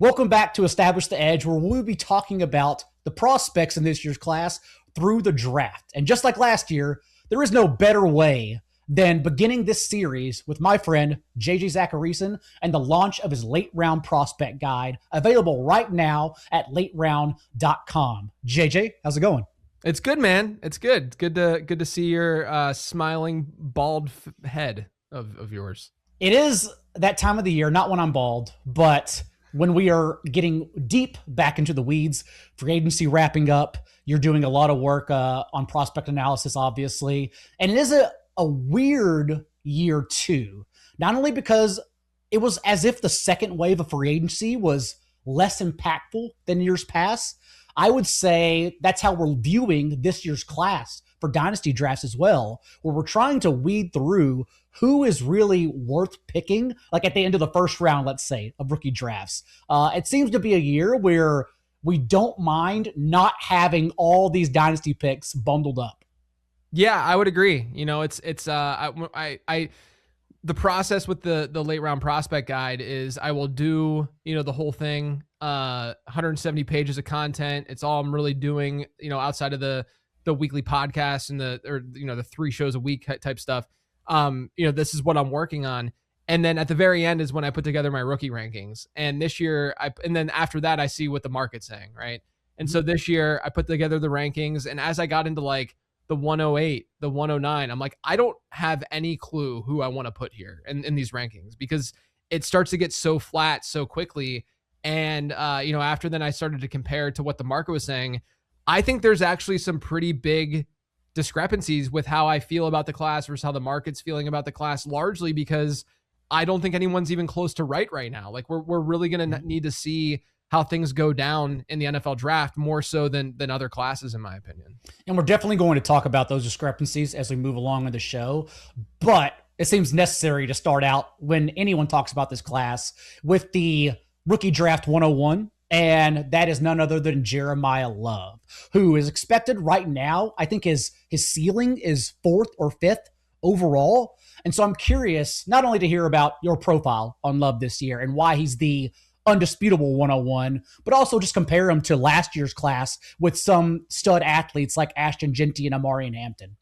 Welcome back to Establish the Edge, where we'll be talking about the prospects in this year's class through the draft. And just like last year, there is no better way than beginning this series with my friend JJ Zachariason and the launch of his late round prospect guide, available right now at lateround.com. JJ, how's it going? It's good, man. It's good. Good to see your smiling bald head of yours. It is that time of the year, not when I'm bald, but when we are getting deep back into the weeds, free agency wrapping up. You're doing a lot of work on prospect analysis, obviously. And it is a weird year too. Not only because it was as if the second wave of free agency was less impactful than years past. I would say that's how we're viewing this year's class for dynasty drafts as well, where we're trying to weed through who is really worth picking, like at the end of the first round, let's say, of rookie drafts. It seems to be a year where we don't mind not having all these dynasty picks bundled up. Yeah, I would agree. You know, the process with the late round prospect guide is I will do, the whole thing, 170 pages of content. It's all I'm really doing, outside of the weekly podcast and the 3 shows a week type stuff. This is what I'm working on. And then at the very end is when I put together my rookie rankings. And this year, and then after that, I see what the market's saying, right? And so this year, I put together the rankings. And as I got into like the 108, the 109, I'm like, I don't have any clue who I want to put here in these rankings, because it starts to get so flat so quickly. And, after then I started to compare to what the market was saying. I think there's actually some pretty big discrepancies with how I feel about the class versus how the market's feeling about the class, largely because I don't think anyone's even close to right now. Like we're really going to need to see how things go down in the NFL draft more so than other classes, in my opinion. And we're definitely going to talk about those discrepancies as we move along in the show. But it seems necessary to start out when anyone talks about this class with the rookie draft 101. And that is none other than Jeremiyah Love, who is expected right now. I think his ceiling is 4th or 5th overall. And so I'm curious not only to hear about your profile on Love this year and why he's the undisputable 101, but also just compare him to last year's class with some stud athletes like Ashton Jeanty and Amari Hampton.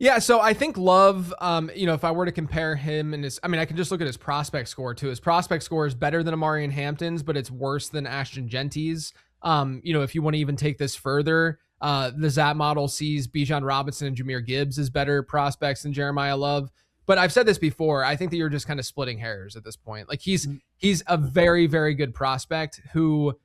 Yeah, so I think Love, if I were to compare him and I can just look at his prospect score too. His prospect score is better than Amari Hampton's, but it's worse than Ashton Jeanty's. If you want to even take this further, the ZAP model sees Bijan Robinson and Jahmyr Gibbs as better prospects than Jeremiyah Love. But I've said this before, I think that you're just kind of splitting hairs at this point. Like he's a very, very good prospect who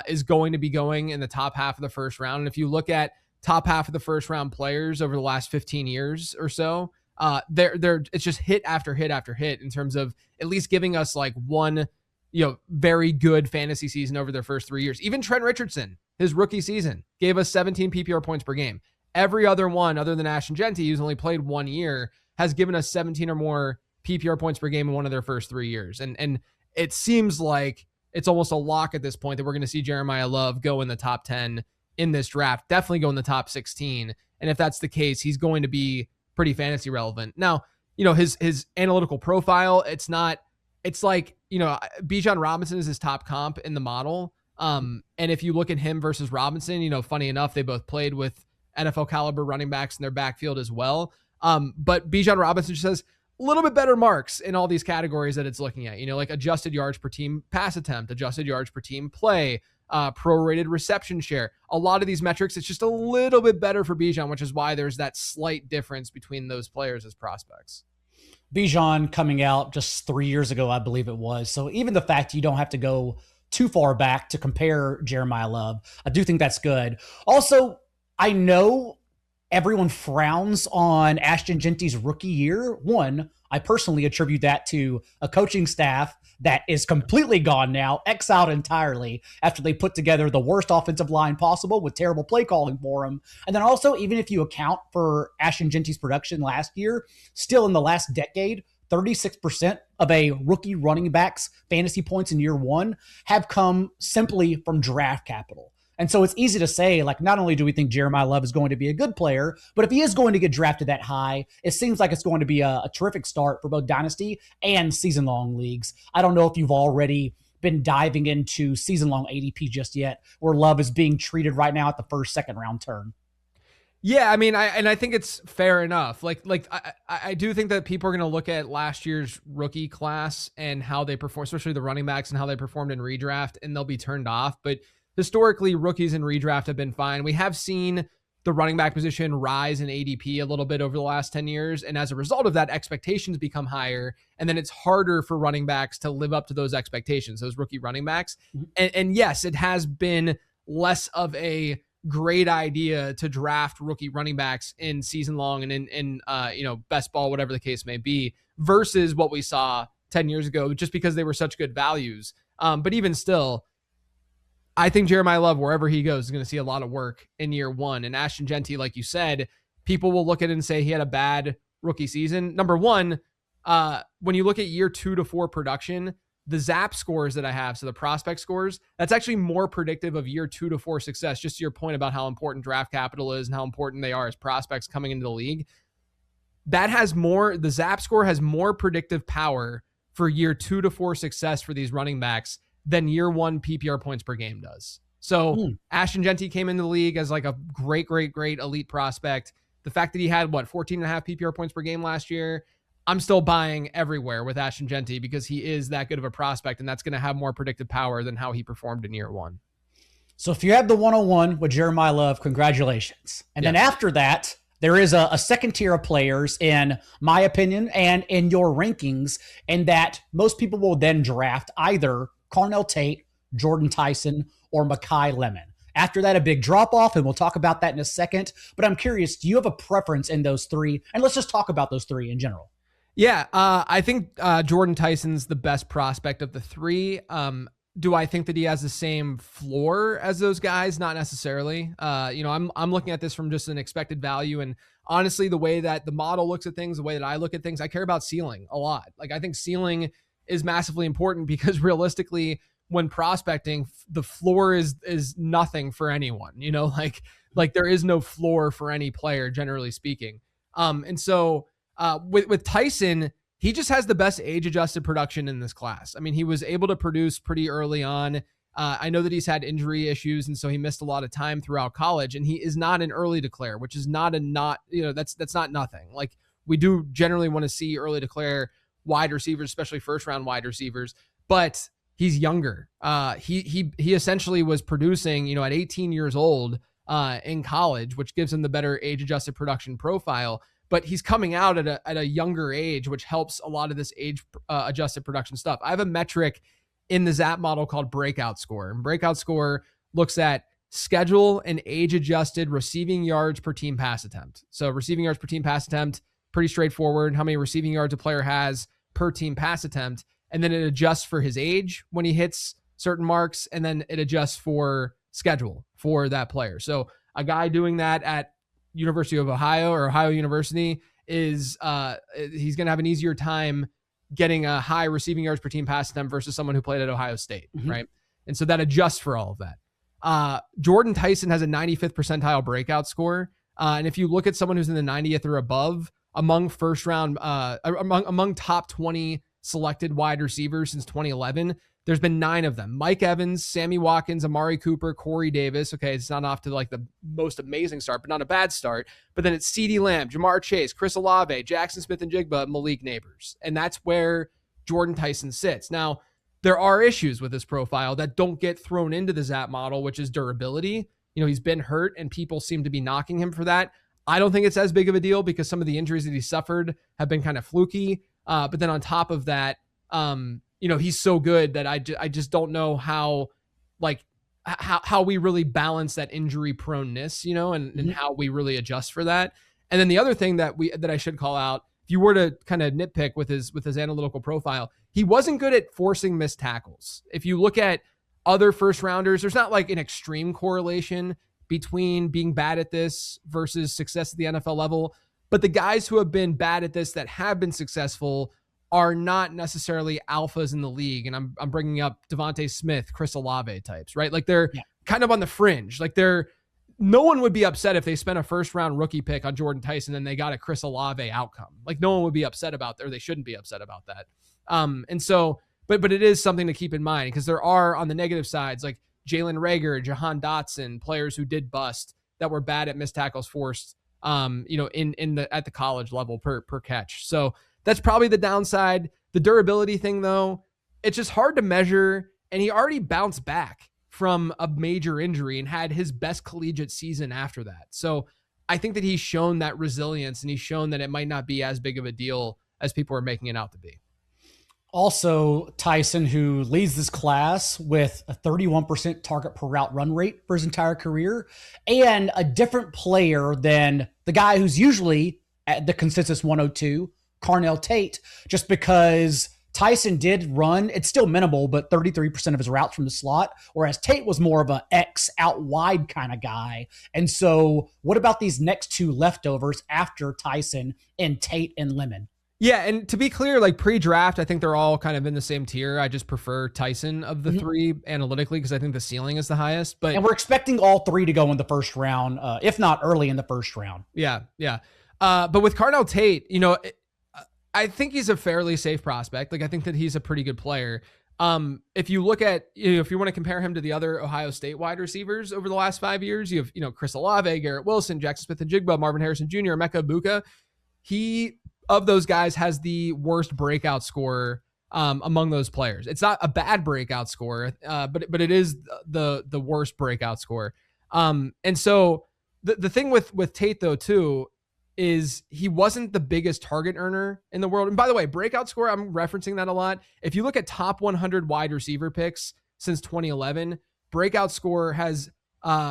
is going to be going in the top half of the first round. And if you look at top half of the first round players over the last 15 years or so, it's just hit after hit after hit in terms of at least giving us like one, very good fantasy season over their first 3 years. Even Trent Richardson, his rookie season, gave us 17 PPR points per game. Every other one other than Ashton Jeanty, who's only played 1 year, has given us 17 or more PPR points per game in one of their first 3 years. And it seems like it's almost a lock at this point that we're going to see Jeremiyah Love go in the top 10 in this draft, definitely go in the top 16. And if that's the case, he's going to be pretty fantasy relevant. Now, his analytical profile, it's like, Bijan Robinson is his top comp in the model. And if you look at him versus Robinson, funny enough, they both played with NFL caliber running backs in their backfield as well. But Bijan Robinson just has a little bit better marks in all these categories that it's looking at, like adjusted yards per team pass attempt, adjusted yards per team play, prorated reception share. A lot of these metrics, it's just a little bit better for Bijan, which is why there's that slight difference between those players as prospects. Bijan coming out just 3 years ago, I believe it was. So even the fact you don't have to go too far back to compare Jeremiyah Love, I do think that's good. Also, I know everyone frowns on Ashton Jeanty's rookie year. One, I personally attribute that to a coaching staff that is completely gone now, exiled entirely after they put together the worst offensive line possible with terrible play calling for him. And then also, even if you account for Ashton Jeanty's production last year, still in the last decade, 36% of a rookie running back's fantasy points in year one have come simply from draft capital. And so it's easy to say, like, not only do we think Jeremiyah Love is going to be a good player, but if he is going to get drafted that high, it seems like it's going to be a terrific start for both dynasty and season-long leagues. I don't know if you've already been diving into season-long ADP just yet, where Love is being treated right now at the first, second round turn. Yeah, I mean, I think it's fair enough. I do think that people are going to look at last year's rookie class and how they perform, especially the running backs and how they performed in redraft, and they'll be turned off. But historically, rookies in redraft have been fine. We have seen the running back position rise in ADP a little bit over the last 10 years. And as a result of that, expectations become higher. And then it's harder for running backs to live up to those expectations, those rookie running backs. And yes, it has been less of a great idea to draft rookie running backs in season long and in best ball, whatever the case may be, versus what we saw 10 years ago, just because they were such good values. But even still, I think Jeremiyah Love, wherever he goes, is going to see a lot of work in year one. And Ashton Jeanty, like you said, people will look at it and say he had a bad rookie season. Number one, when you look at year 2 to 4 production, the ZAP scores that I have, so the prospect scores, that's actually more predictive of year 2 to 4 success, just to your point about how important draft capital is and how important they are as prospects coming into the league. That has more, the ZAP score has more predictive power for year 2 to 4 success for these running backs than year 1 PPR points per game does. So Ashton Jeanty came into the league as like a great elite prospect. The fact that he had 14.5 PPR points per game last year, I'm still buying everywhere with Ashton Jeanty because he is that good of a prospect, and that's going to have more predictive power than how he performed in year 1. So if you have the 101 with Jeremiyah Love, congratulations. And then after that, there is a second tier of players, in my opinion, and in your rankings, and that most people will then draft either Carnell Tate, Jordan Tyson, or Makai Lemon. After that, a big drop-off, and we'll talk about that in a second. But I'm curious, do you have a preference in those three? And let's just talk about those three in general. Yeah, I think Jordan Tyson's the best prospect of the three. Do I think that he has the same floor as those guys? Not necessarily. I'm looking at this from just an expected value, and honestly, the way that the model looks at things, the way that I look at things, I care about ceiling a lot. Like, I think ceiling is massively important because realistically, when prospecting, the floor is nothing for anyone. Like there is no floor for any player, generally speaking. And so with Tyson, he just has the best age-adjusted production in this class. I mean, he was able to produce pretty early on. I know that he's had injury issues, and so he missed a lot of time throughout college, and he is not an early declare, which is that's not nothing. Like, we do generally want to see early declare wide receivers, especially first-round wide receivers, but he's younger. He essentially was producing, at 18 years old in college, which gives him the better age-adjusted production profile. But he's coming out at a younger age, which helps a lot of this age adjusted production stuff. I have a metric in the ZAP model called breakout score. And breakout score looks at schedule and age adjusted receiving yards per team pass attempt. So receiving yards per team pass attempt, pretty straightforward. How many receiving yards a player has per team pass attempt. And then it adjusts for his age when he hits certain marks. And then it adjusts for schedule for that player. So a guy doing that at University of Ohio or Ohio University is he's going to have an easier time getting a high receiving yards per team pass attempt versus someone who played at Ohio State, right? And so that adjusts for all of that. Jordan Tyson has a 95th percentile breakout score. And if you look at someone who's in the 90th or above among first round, among top 20 selected wide receivers since 2011, there's been 9 of them. Mike Evans, Sammy Watkins, Amari Cooper, Corey Davis. Okay, it's not off to like the most amazing start, but not a bad start. But then it's CeeDee Lamb, Jamar Chase, Chris Olave, Jackson Smith-Njigba, Malik Neighbors. And that's where Jordan Tyson sits. Now, there are issues with this profile that don't get thrown into the ZAP model, which is durability. He's been hurt and people seem to be knocking him for that. I don't think it's as big of a deal because some of the injuries that he suffered have been kind of fluky. But then on top of that, he's so good that I just don't know how we really balance that injury proneness, and how we really adjust for that. And then the other thing that I should call out, if you were to kind of nitpick with his analytical profile, he wasn't good at forcing missed tackles. If you look at other first rounders, there's not like an extreme correlation between being bad at this versus success at the NFL level. But the guys who have been bad at this that have been successful are not necessarily alphas in the league. And I'm bringing up Devontae Smith, Chris Olave types, right? Like they're kind of on the fringe. Like no one would be upset if they spent a first round rookie pick on Jordan Tyson and they got a Chris Olave outcome. Like no one would be upset about that, or they shouldn't be upset about that. And so but it is something to keep in mind because there are on the negative sides like Jalen Reagor, Jahan Dotson, players who did bust that were bad at missed tackles forced, at the college level per catch. So that's probably the downside. The durability thing, though, it's just hard to measure. And he already bounced back from a major injury and had his best collegiate season after that. So I think that he's shown that resilience and he's shown that it might not be as big of a deal as people are making it out to be. Also, Tyson, who leads this class with a 31% target per route run rate for his entire career, and a different player than the guy who's usually at the consensus 102, Carnell Tate, just because Tyson did run, it's still minimal, but 33% of his routes from the slot, whereas Tate was more of an X out wide kind of guy. And so what about these next two leftovers after Tyson and Tate and Lemon? Yeah, and to be clear, like pre-draft, I think they're all kind of in the same tier. I just prefer Tyson of the three analytically because I think the ceiling is the highest. And we're expecting all three to go in the first round, if not early in the first round. Yeah. But with Carnell Tate, I think he's a fairly safe prospect. Like I think that he's a pretty good player. If you look at, if you want to compare him to the other Ohio State wide receivers over the last 5 years, you have, Chris Olave, Garrett Wilson, Jackson Smith-Njigba, Marvin Harrison Jr., Emeka Egbuka. He, of those guys, has the worst breakout score among those players. It's not a bad breakout score, but it is the worst breakout score. And so the thing with Tate though too is he wasn't the biggest target earner in the world. And by the way, breakout score, I'm referencing that a lot. If you look at top 100 wide receiver picks since 2011, breakout score has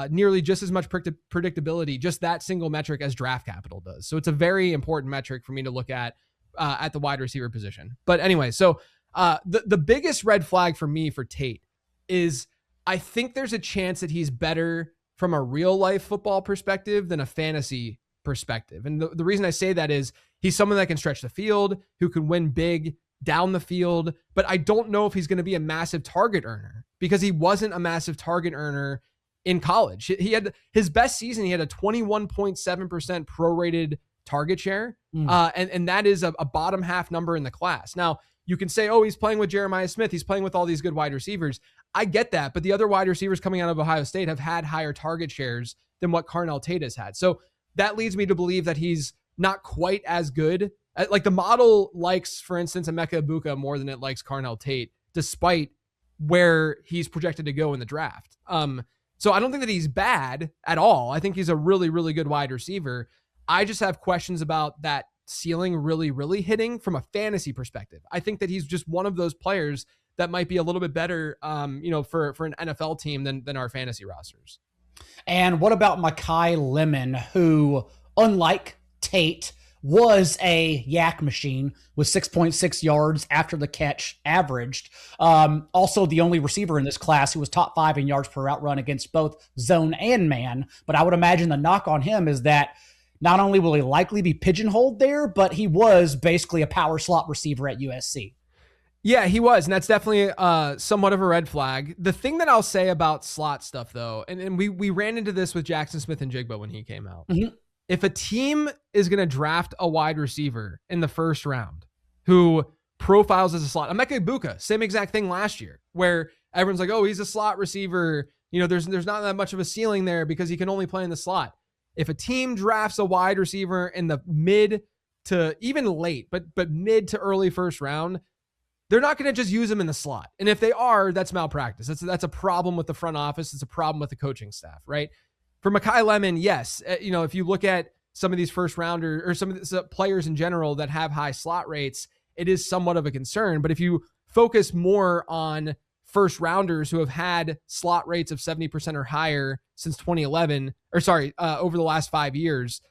nearly just as much predictability, just that single metric, as draft capital does. So it's a very important metric for me to look at the wide receiver position. But anyway, so the biggest red flag for me for Tate is I think there's a chance that he's better from a real life football perspective than a fantasy perspective. And the reason I say that is he's someone that can stretch the field, who can win big down the field, but I don't know if he's going to be a massive target earner because he wasn't a massive target earner in college. He had his best season. He had a 21.7% prorated target share. And that is a bottom half number in the class. Now you can say, oh, he's playing with Jeremiah Smith. He's playing with all these good wide receivers. I get that. But the other wide receivers coming out of Ohio State have had higher target shares than what Carnell Tate has had. So that leads me to believe that he's not quite as good. Like the model likes, for instance, Emeka Egbuka more than it likes Carnell Tate, despite where he's projected to go in the draft. So I don't think that he's bad at all. I think he's a really, really good wide receiver. I just have questions about that ceiling really, really hitting from a fantasy perspective. I think that he's just one of those players that might be a little bit better, for an NFL team than our fantasy rosters. And what about Mekhi Lemon, who, unlike Tate, was a yak machine with 6.6 yards after the catch averaged. Also the only receiver in this class who was top 5 in yards per route run against both zone and man. But I would imagine the knock on him is that not only will he likely be pigeonholed there, but he was basically a power slot receiver at USC. Yeah, he was. And that's definitely somewhat of a red flag. The thing that I'll say about slot stuff, though, and we ran into this with Jackson Smith-Njigba when he came out. Mm-hmm. If a team is going to draft a wide receiver in the first round who profiles as a slot, Emeka Egbuka, same exact thing last year, where everyone's like, oh, he's a slot receiver. There's not that much of a ceiling there because he can only play in the slot. If a team drafts a wide receiver in the mid to even late, but mid to early first round, they're not going to just use him in the slot. And if they are, that's malpractice. That's a problem with the front office. It's a problem with the coaching staff, right? For Mekhi Lemon, yes. If you look at some of these first rounder or some of the players in general that have high slot rates, it is somewhat of a concern. But if you focus more on first rounders who have had slot rates of 70% or higher since 2011, over the last 5 years,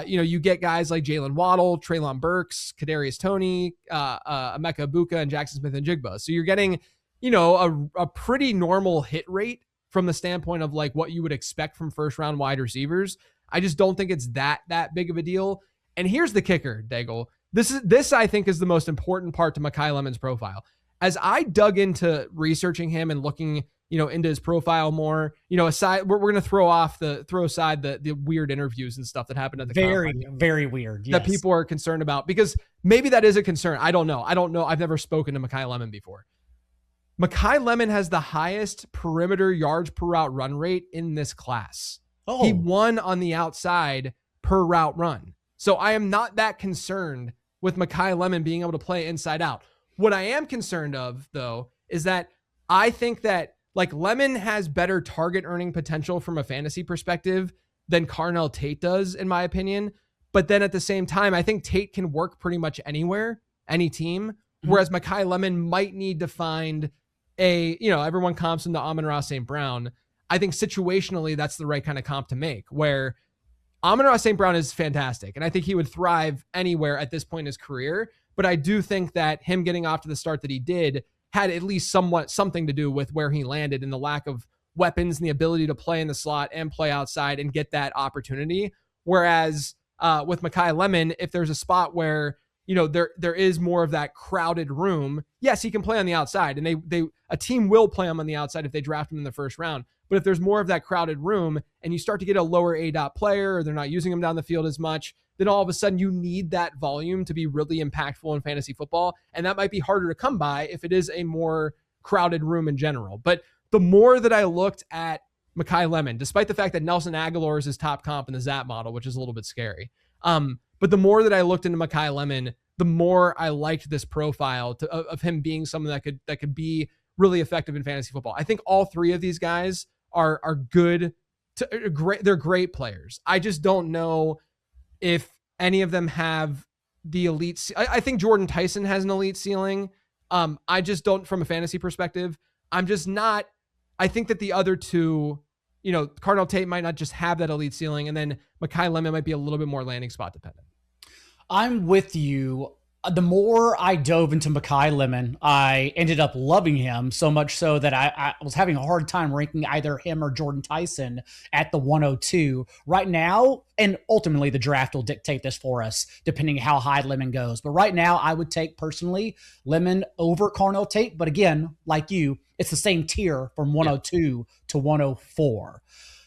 you get guys like Jalen Waddle, Treylon Burks, Kadarius Toney, Emeka Egbuka, and Jackson Smith-Njigba. So you're getting, a pretty normal hit rate from the standpoint of like what you would expect from first round wide receivers. I just don't think it's that big of a deal. And here's the kicker, Daigle. This I think is the most important part to Mekhi Lemon's profile. As I dug into researching him and looking, into his profile more, aside, we're going to throw aside the weird interviews and stuff that happened at the very, very weird. Yes. That people are concerned about, because maybe that is a concern. I don't know. I've never spoken to Mekhi Lemon before. Mekhi Lemon has the highest perimeter yards per route run rate in this class. Oh. He won on the outside per route run. So I am not that concerned with Mekhi Lemon being able to play inside out. What I am concerned of, though, is that I think that like Lemon has better target earning potential from a fantasy perspective than Carnell Tate does, in my opinion. But then at the same time, I think Tate can work pretty much anywhere, any team, whereas Mekhi Lemon might need to find everyone comps him to Amon-Ra St. Brown. I think situationally, that's the right kind of comp to make, where Amon-Ra St. Brown is fantastic, and I think he would thrive anywhere at this point in his career. But I do think that him getting off to the start that he did had at least somewhat something to do with where he landed and the lack of weapons and the ability to play in the slot and play outside and get that opportunity. Whereas with Mekhi Lemon, if there's a spot where there is more of that crowded room, yes, he can play on the outside, and a team will play him on the outside if they draft him in the first round. But if there's more of that crowded room and you start to get a lower ADOT player, or they're not using him down the field as much, then all of a sudden you need that volume to be really impactful in fantasy football. And that might be harder to come by if it is a more crowded room in general. But the more that I looked at Mekhi Lemon, despite the fact that Nelson Aguilar is his top comp in the ZAP model, which is a little bit scary. But the more that I looked into Mekhi Lemon, the more I liked this profile of him being someone that could be really effective in fantasy football. I think all three of these guys are good. They're great players. I just don't know if any of them have the elite. I think Jordan Tyson has an elite ceiling. I just don't, from a fantasy perspective. I'm just not. I think that the other two, Carnell Tate might not just have that elite ceiling, and then Mekhi Lemon might be a little bit more landing spot dependent. I'm with you. The more I dove into Mekhi Lemon, I ended up loving him so much so that I was having a hard time ranking either him or Jordan Tyson at the 102 right now. And ultimately the draft will dictate this for us, depending how high Lemon goes. But right now I would take personally Lemon over Carnell Tate. But again, like you, it's the same tier from 102 to 104.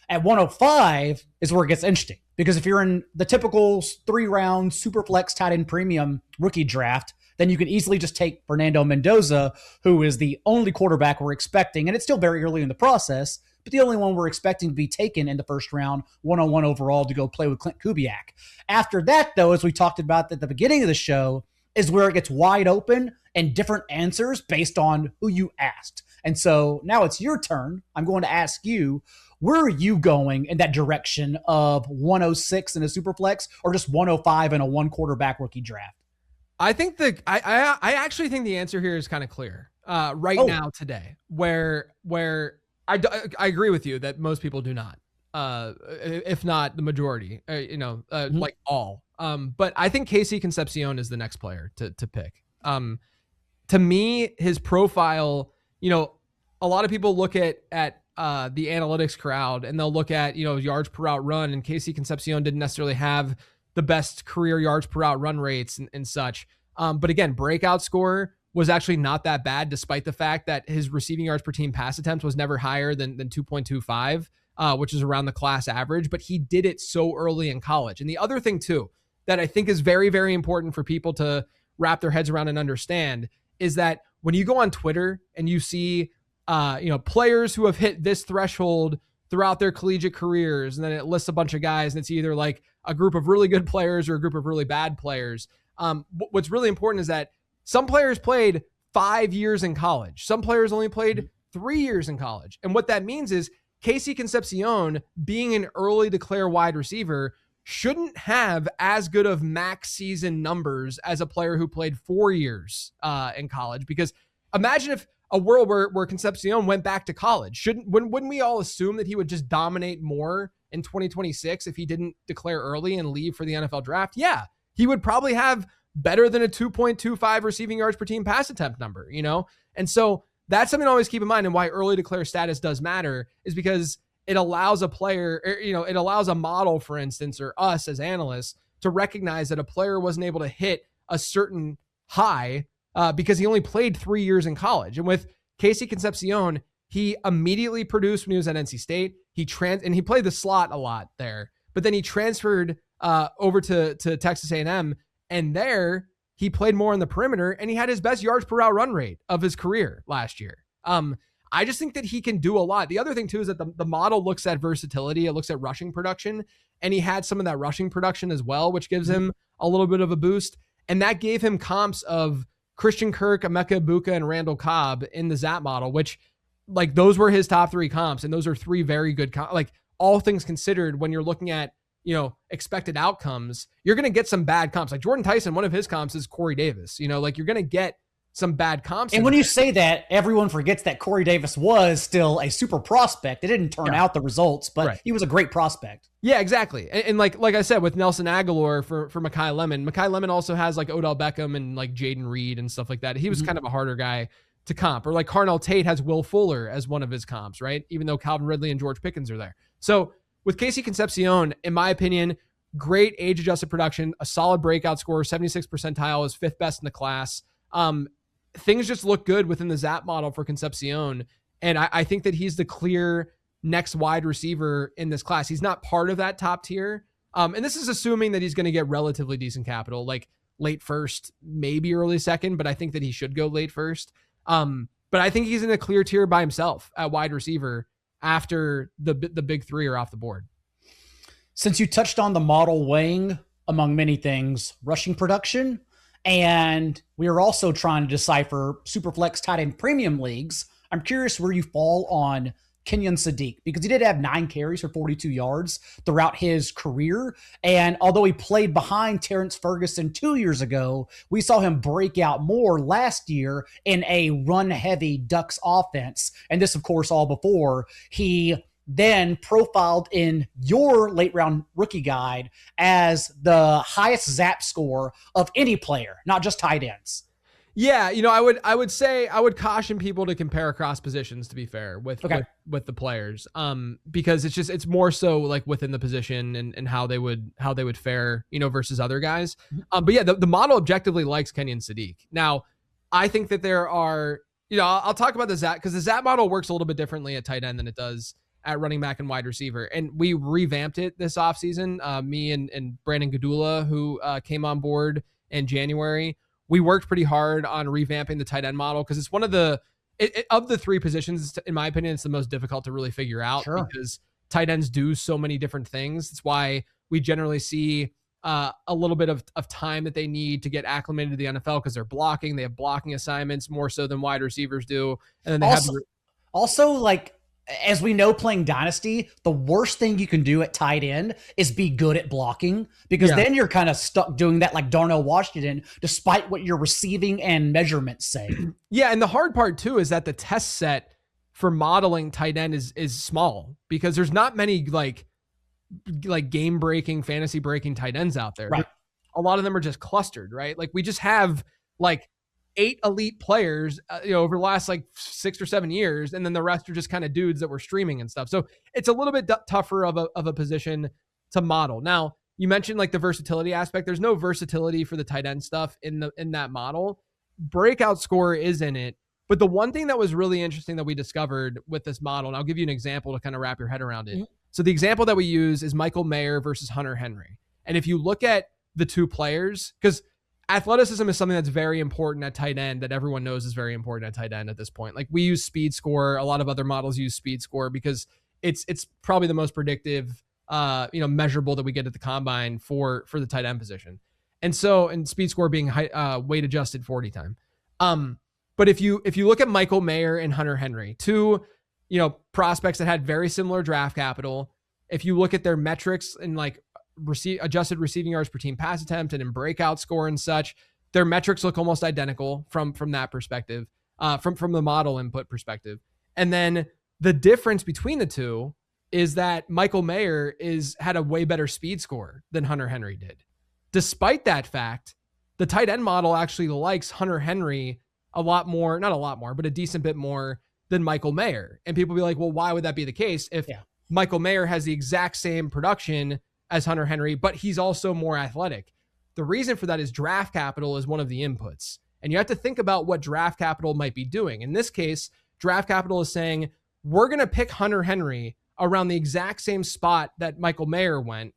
At 105 is where it gets interesting, because if you're in the typical 3-round super flex tight end premium rookie draft, then you can easily just take Fernando Mendoza, who is the only quarterback we're expecting. And it's still very early in the process, but the only one we're expecting to be taken in the first round, 101 overall, to go play with Clint Kubiak. After that, though, as we talked about at the beginning of the show, is where it gets wide open and different answers based on who you asked. And so now it's your turn. I'm going to ask you, where are you going in that direction of 106 in a super flex, or just 105 in a one quarterback rookie draft? I think I actually think the answer here is kind of clear now today, where I agree with you that most people do not, if not the majority, like all. But I think Casey Concepcion is the next player to pick. To me, his profile, a lot of people look at the analytics crowd and they'll look at, yards per route run, and Casey Concepcion didn't necessarily have the best career yards per route run rates and such. But again, breakout score was actually not that bad, despite the fact that his receiving yards per team pass attempts was never higher than 2.25, which is around the class average, but he did it so early in college. And the other thing too, that I think is very, very important for people to wrap their heads around and understand, is that when you go on Twitter and you see players who have hit this threshold throughout their collegiate careers, and then it lists a bunch of guys, and it's either like a group of really good players or a group of really bad players. What's really important is that some players played 5 years in college. Some players only played 3 years in college. And what that means is Casey Concepcion, being an early declare wide receiver, shouldn't have as good of max season numbers as a player who played 4 years in college. Because imagine if a world where Concepcion went back to college, wouldn't we all assume that he would just dominate more in 2026 if he didn't declare early and leave for the NFL draft? Yeah, he would probably have better than a 2.25 receiving yards per team pass attempt number, And so that's something to always keep in mind, and why early declare status does matter is because it allows a player, it allows a model, for instance, or us as analysts, to recognize that a player wasn't able to hit a certain high because he only played 3 years in college. And with Casey Concepcion, he immediately produced when he was at NC State. And he played the slot a lot there, but then he transferred over to Texas A&M, and there he played more on the perimeter, and he had his best yards per route run rate of his career last year. I just think that he can do a lot. The other thing too is that the model looks at versatility. It looks at rushing production, and he had some of that rushing production as well, which gives him a little bit of a boost. And that gave him comps of Christian Kirk, Emeka Egbuka, and Randall Cobb in the Zap model, which like those were his top 3 comps. And those are 3 very good like all things considered, when you're looking at, expected outcomes, you're going to get some bad comps. Like Jordan Tyson, one of his comps is Corey Davis, like you're going to get some bad comps. And when you say that, everyone forgets that Corey Davis was still a super prospect. It didn't turn out the results, but he was a great prospect. Yeah, exactly. And like I said, with Nelson Aguilar for Mekhi Lemon also has like Odell Beckham and like Jaden Reed and stuff like that. He was kind of a harder guy to comp. Or like Carnell Tate has Will Fuller as one of his comps, right? Even though Calvin Ridley and George Pickens are there. So with Casey Concepcion, in my opinion, great age-adjusted production, a solid breakout score, 76th percentile, is 5th best in the class. Things just look good within the Zap model for Concepcion. And I think that he's the clear next wide receiver in this class. He's not part of that top tier. And this is assuming that he's going to get relatively decent capital, like late first, maybe early second, but I think that he should go late first. But I think he's in a clear tier by himself at wide receiver after the big 3 are off the board. Since you touched on the model weighing, among many things, rushing production, and we are also trying to decipher Superflex tight end premium leagues, I'm curious where you fall on Kenyon Sadiq, because he did have 9 carries for 42 yards throughout his career. And although he played behind Terrence Ferguson 2 years ago, we saw him break out more last year in a run-heavy Ducks offense. And this, of course, all before he then profiled in your late round rookie guide as the highest Zap score of any player, not just tight ends. Yeah, I would say I would caution people to compare across positions, to be fair, with the players, because it's more so like within the position and how they would fare, versus other guys. But yeah, the model objectively likes Kenyon Sadiq. Now, I think that there are, I'll talk about the Zap, because the Zap model works a little bit differently at tight end than it does at running back and wide receiver. And we revamped it this offseason. Me and Brandon Gadula, who came on board in January, we worked pretty hard on revamping the tight end model, because it's one of the, of the 3 positions, in my opinion, it's the most difficult to really figure out, because tight ends do so many different things. It's why we generally see a little bit of time that they need to get acclimated to the NFL, because they're blocking. They have blocking assignments more so than wide receivers do. And then they also like, as we know, playing Dynasty, the worst thing you can do at tight end is be good at blocking, because then you're kind of stuck doing that like Darnell Washington, despite what your receiving and measurements say. Yeah, and the hard part too is that the test set for modeling tight end is small, because there's not many like game-breaking, fantasy-breaking tight ends out there. Right. A lot of them are just clustered, right? Like we just have like 8 elite players, over the last like 6 or 7 years. And then the rest are just kind of dudes that were streaming and stuff. So it's a little bit tougher of a position to model. Now, you mentioned like the versatility aspect. There's no versatility for the tight end stuff in that model. Breakout score is in it. But the one thing that was really interesting that we discovered with this model, and I'll give you an example to kind of wrap your head around it. So the example that we use is Michael Mayer versus Hunter Henry. And if you look at the 2 players, because athleticism is something that's very important at tight end, that everyone knows is very important at tight end at this point. Like we use speed score. A lot of other models use speed score because it's probably the most predictive, measurable that we get at the combine for the tight end position. And speed score being weight adjusted 40 time. But if you look at Michael Mayer and Hunter Henry, 2, prospects that had very similar draft capital, if you look at their metrics and like adjusted receiving yards per team pass attempt and in breakout score and such, their metrics look almost identical from that perspective, from the model input perspective. And then the difference between the 2 is that Michael Mayer had a way better speed score than Hunter Henry did. Despite that fact, the tight end model actually likes Hunter Henry a lot more, not a lot more, but a decent bit more than Michael Mayer. And people be like, well, why would that be the case if Michael Mayer has the exact same production as Hunter Henry, but he's also more athletic? The reason for that is draft capital is one of the inputs. And you have to think about what draft capital might be doing. In this case, draft capital is saying, we're going to pick Hunter Henry around the exact same spot that Michael Mayer went,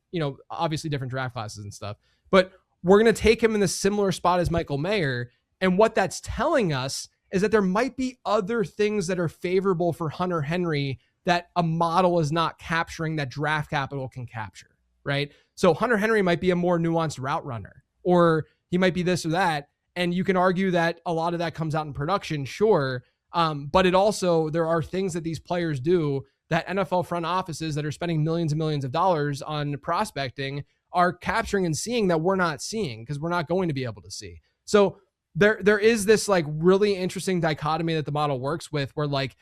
obviously different draft classes and stuff, but we're going to take him in the similar spot as Michael Mayer. And what that's telling us is that there might be other things that are favorable for Hunter Henry that a model is not capturing that draft capital can capture, right? So Hunter Henry might be a more nuanced route runner, or he might be this or that. And you can argue that a lot of that comes out in production, sure. But it also, there are things that these players do that NFL front offices that are spending millions and millions of dollars on prospecting are capturing and seeing that we're not seeing, because we're not going to be able to see. So there is this like really interesting dichotomy that the model works with, where like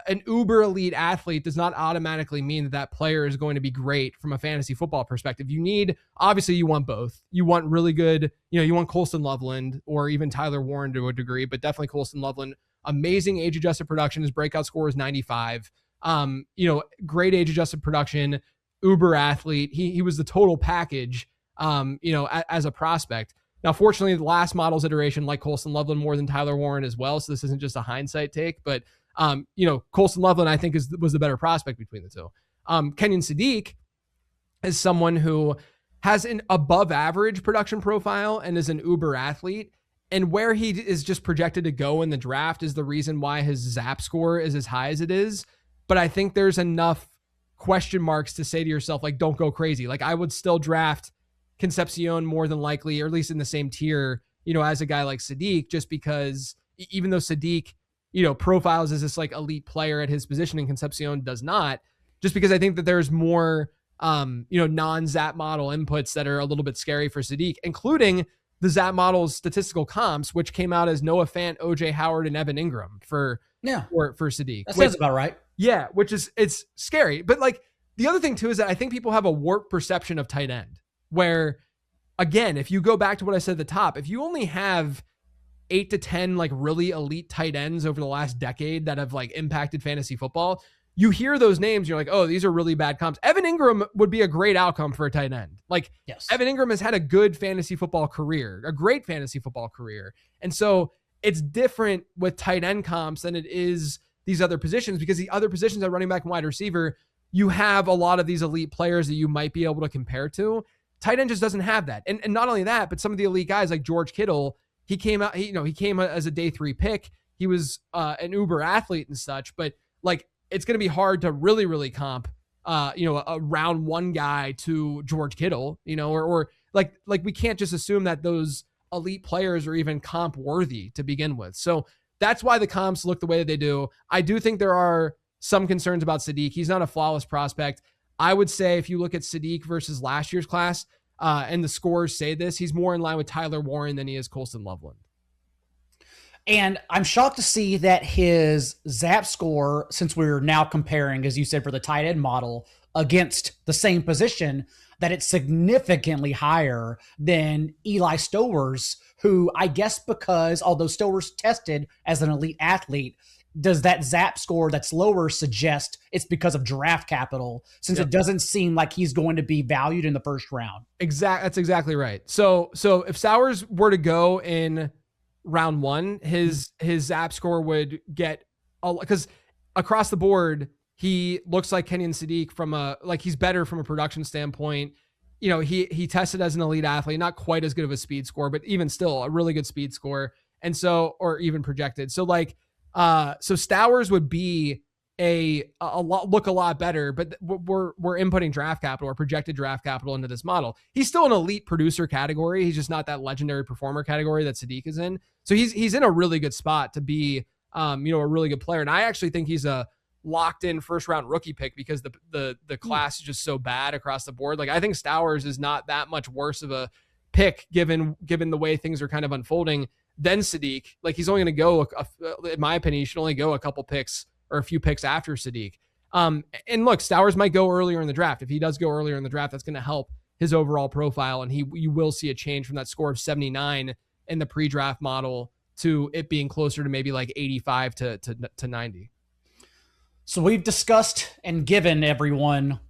an uber elite athlete does not automatically mean that that player is going to be great from a fantasy football perspective. You need, obviously you want both. You want really good, you want Colston Loveland or even Tyler Warren to a degree, but definitely Colston Loveland. Amazing age adjusted production. His breakout score is 95. Great age adjusted production, uber athlete. He was the total package, as a prospect. Now, fortunately, the last model's iteration like Colston Loveland more than Tyler Warren as well. So this isn't just a hindsight take, but Colston Loveland, I think was the better prospect between the two. Kenyon Sadiq is someone who has an above average production profile and is an uber athlete. And where he is just projected to go in the draft is the reason why his ZAP score is as high as it is. But I think there's enough question marks to say to yourself, like, don't go crazy. Like, I would still draft Concepcion more than likely, or at least in the same tier, as a guy like Sadiq, just because even though Sadiq, profiles as this like elite player at his position and Concepcion does not, just because I think that there's more, non-ZAP model inputs that are a little bit scary for Sadiq, including the ZAP model's statistical comps, which came out as Noah Fant, OJ Howard, and Evan Ingram for Sadiq. That sounds about right. Yeah, it's scary. But like the other thing too is that I think people have a warped perception of tight end, where again, if you go back to what I said at the top, if you only have 8 to 10 like really elite tight ends over the last decade that have like impacted fantasy football, you hear those names, you're like, oh, these are really bad comps. Evan Ingram would be a great outcome for a tight end. Like, yes. Evan Ingram has had a good fantasy football career, a great fantasy football career. And so it's different with tight end comps than it is these other positions, because the other positions at running back and wide receiver, you have a lot of these elite players that you might be able to compare to. Tight end just doesn't have that. And not only that, but some of the elite guys like George Kittle, he came as a day 3 pick. He was an uber athlete and such, but like, it's going to be hard to really, really comp, a round 1 guy to George Kittle, or like we can't just assume that those elite players are even comp worthy to begin with. So that's why the comps look the way that they do. I do think there are some concerns about Sadiq. He's not a flawless prospect. I would say if you look at Sadiq versus last year's class, and the scores say this, he's more in line with Tyler Warren than he is Colston Loveland. And I'm shocked to see that his ZAP score, since we're now comparing, as you said, for the tight end model against the same position, that it's significantly higher than Eli Stowers, who I guess because although Stowers tested as an elite athlete, does that ZAP score that's lower suggest it's because of draft capital, since It doesn't seem like he's going to be valued in the first round? That's exactly right. So if Stowers were to go in round 1, his ZAP score would get, because across the board, he looks like Kenyon Sadiq he's better from a production standpoint. He tested as an elite athlete, not quite as good of a speed score, but even still a really good speed score. And so, or even projected. So so Stowers would be look a lot better, but we're inputting draft capital or projected draft capital into this model. He's still an elite producer category. He's just not that legendary performer category that Sadiq is in. So he's in a really good spot to be, a really good player. And I actually think he's a locked in first round rookie pick, because the class is just so bad across the board. Like, I think Stowers is not that much worse of a pick given the way things are kind of unfolding than Sadiq. Like, he's only going to go, in my opinion, he should only go a couple picks or a few picks after Sadiq. And look, Stowers might go earlier in the draft. If he does go earlier in the draft, that's going to help his overall profile. And you will see a change from that score of 79 in the pre-draft model to it being closer to maybe like 85 to 90. So we've discussed and given everyone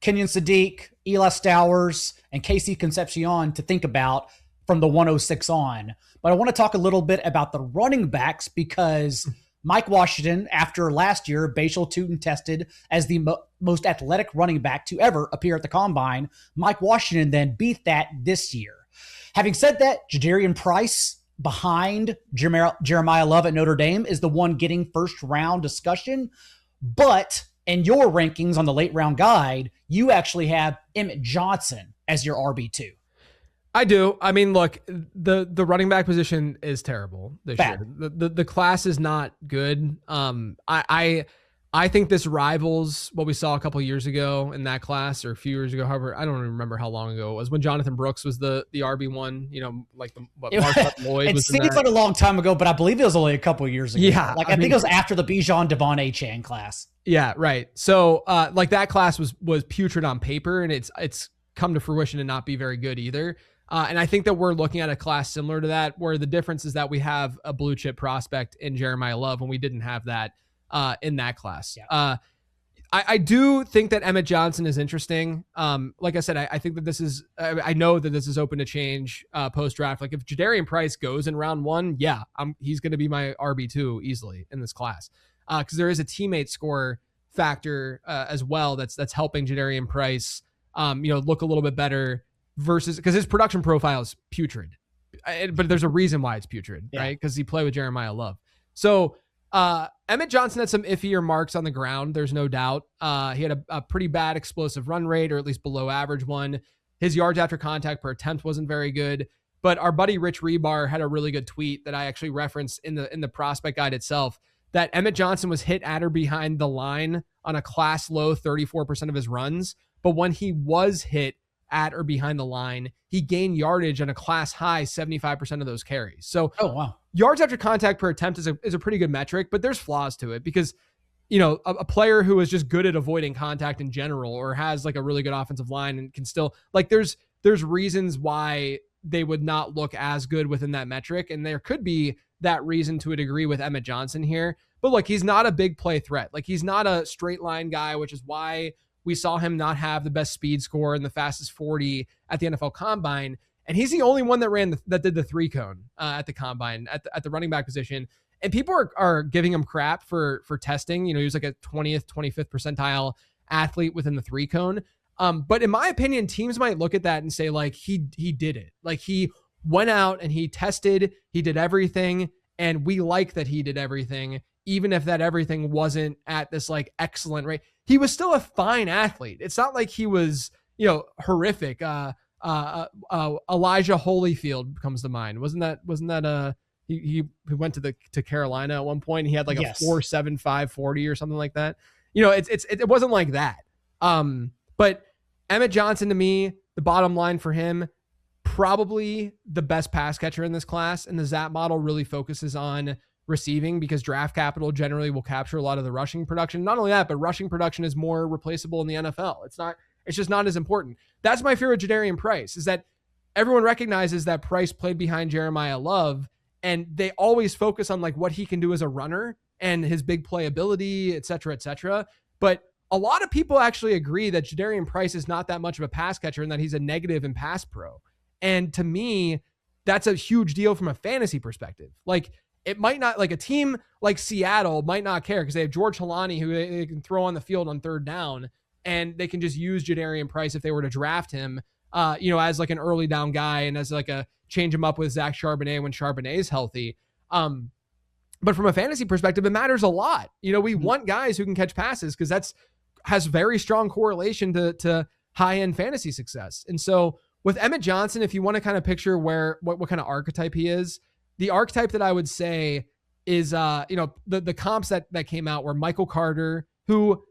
Kenyon Sadiq, Eli Stowers, and Casey Concepcion to think about from the 106 on. But I want to talk a little bit about the running backs, because Mike Washington, after last year, Bashal Tootin tested as the most athletic running back to ever appear at the Combine. Mike Washington then beat that this year. Having said that, Jadarian Price, behind Jeremiyah Love at Notre Dame is the one getting first round discussion. But in your rankings on the late round guide, you actually have Emmett Johnson as your RB2. I do. I mean, look, the running back position is terrible this year. The class is not good. I think this rivals what we saw a couple years ago in that class, or a few years ago. However, I don't remember how long ago it was when Jonathan Brooks was the RB1. You know, like Mark Lloyd. It was seems like a long time ago, but I believe it was only a couple years ago. Yeah, like I think it was after the Bijan Devon Achane class. Yeah, right. So, like that class was putrid on paper, and it's come to fruition to not be very good either. And I think that we're looking at a class similar to that, where the difference is that we have a blue chip prospect in Jeremiyah Love when we didn't have that in that class. Yeah. I do think that Emmett Johnson is interesting. Like I said, I think that this is, I know that this is open to change post draft. Like if Jadarian Price goes in round 1, yeah, he's going to be my RB2 easily in this class. Because there is a teammate score factor as well that's helping Jadarian Price, look a little bit better versus because his production profile is putrid, but there's a reason why it's putrid, right? Because he played with Jeremiyah Love. So Emmett Johnson had some iffier marks on the ground. There's no doubt. He had a pretty bad explosive run rate, or at least below average one. His yards after contact per attempt wasn't very good. But our buddy Rich Rebar had a really good tweet that I actually referenced in the prospect guide itself, that Emmett Johnson was hit at or behind the line on a class low 34% of his runs. But when he was hit at or behind the line, he gained yardage on a class high 75% of those carries. So yards after contact per attempt is a pretty good metric, but there's flaws to it because, a player who is just good at avoiding contact in general, or has like a really good offensive line and can still there's reasons why they would not look as good within that metric. And there could be that reason to a degree with Emmett Johnson here, but look, he's not a big play threat. Like he's not a straight line guy, which is why we saw him not have the best speed score and the fastest 40 at the NFL Combine. And he's the only one that did the 3-cone at the Combine at the running back position. And people are giving him crap for testing. He was like a 20th, 25th percentile athlete within the 3-cone. But in my opinion, teams might look at that and say like, he did it. Like he went out and he tested, he did everything. And we like that he did everything, even if that everything wasn't at this like excellent rate. He was still a fine athlete. It's not like he was, horrific. Elijah Holyfield comes to mind. Wasn't that he went to Carolina at one point. He had like a 4.75 40 or something like that. It wasn't like that. But Emmett Johnson, to me, the bottom line for him, probably the best pass catcher in this class. And the ZAP model really focuses on receiving because draft capital generally will capture a lot of the rushing production. Not only that, but rushing production is more replaceable in the NFL. It's just not as important. That's my fear with Jadarian Price, is that everyone recognizes that Price played behind Jeremiyah Love, and they always focus on like what he can do as a runner and his big playability, et cetera, et cetera. But a lot of people actually agree that Jadarian Price is not that much of a pass catcher and that he's a negative in pass pro. And to me, that's a huge deal from a fantasy perspective. Like, it might not, like a team like Seattle might not care because they have George Halani who they can throw on the field on third down, and they can just use Jadarian Price if they were to draft him, as like an early down guy and as like a change him up with Zach Charbonnet when Charbonnet is healthy. But from a fantasy perspective, it matters a lot. We want guys who can catch passes because has very strong correlation to high-end fantasy success. And so with Emmett Johnson, if you want to kind of picture what kind of archetype he is, the archetype that I would say is, the comps that came out were Michael Carter, who,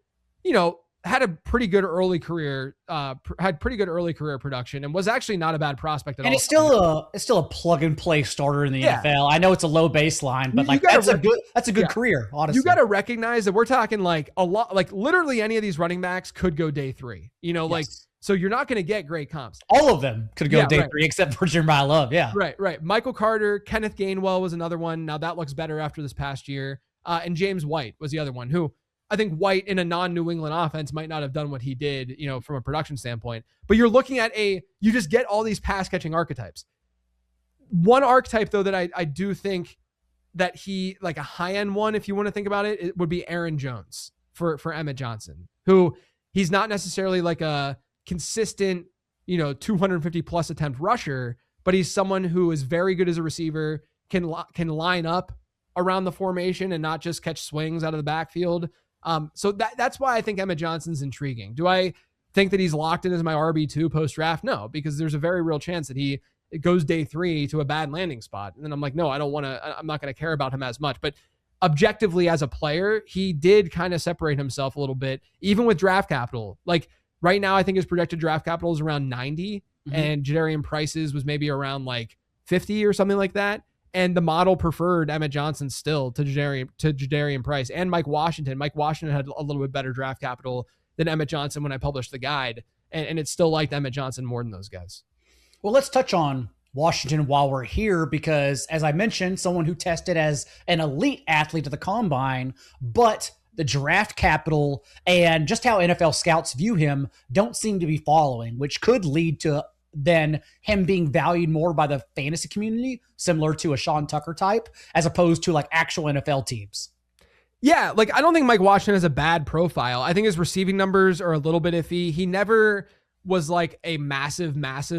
had a pretty good early career, production and was actually not a bad prospect at all. And it's still a plug and play starter in the NFL. I know it's a low baseline, but that's a good career. Honestly, you got to recognize that we're talking like a lot, like literally any of these running backs could go day 3. So you're not going to get great comps. All of them could go day 3 except for Jeremiyah Love. Yeah. Right. Michael Carter, Kenneth Gainwell was another one. Now that looks better after this past year. And James White was the other one, who I think White in a non-New England offense might not have done what he did, from a production standpoint. But you're looking at you just get all these pass catching archetypes. One archetype though that I do think that he, like a high end one, if you want to think about it, it would be Aaron Jones for Emmett Johnson, who he's not necessarily like a consistent, 250 plus attempt rusher, but he's someone who is very good as a receiver. can line up around the formation and not just catch swings out of the backfield. So that's why I think Emmett Johnson's intriguing. Do I think that he's locked in as my RB2 post draft? No, because there's a very real chance that it goes day 3 to a bad landing spot. And then I'm like, no, I'm not going to care about him as much. But objectively as a player, he did kind of separate himself a little bit, even with draft capital. Like right now, I think his projected draft capital is around 90 and Jadarian Price's was maybe around like 50 or something like that. And the model preferred Emmett Johnson still to Jadarian Price and Mike Washington. Mike Washington had a little bit better draft capital than Emmett Johnson when I published the guide. And it still liked Emmett Johnson more than those guys. Well, let's touch on Washington while we're here, because as I mentioned, someone who tested as an elite athlete at the combine, but the draft capital and just how NFL scouts view him don't seem to be following, which could lead to then him being valued more by the fantasy community, similar to a Sean Tucker type, as opposed to like actual NFL teams. Yeah, like I don't think Mike Washington has a bad profile. I think his receiving numbers are a little bit iffy. He never was like a massive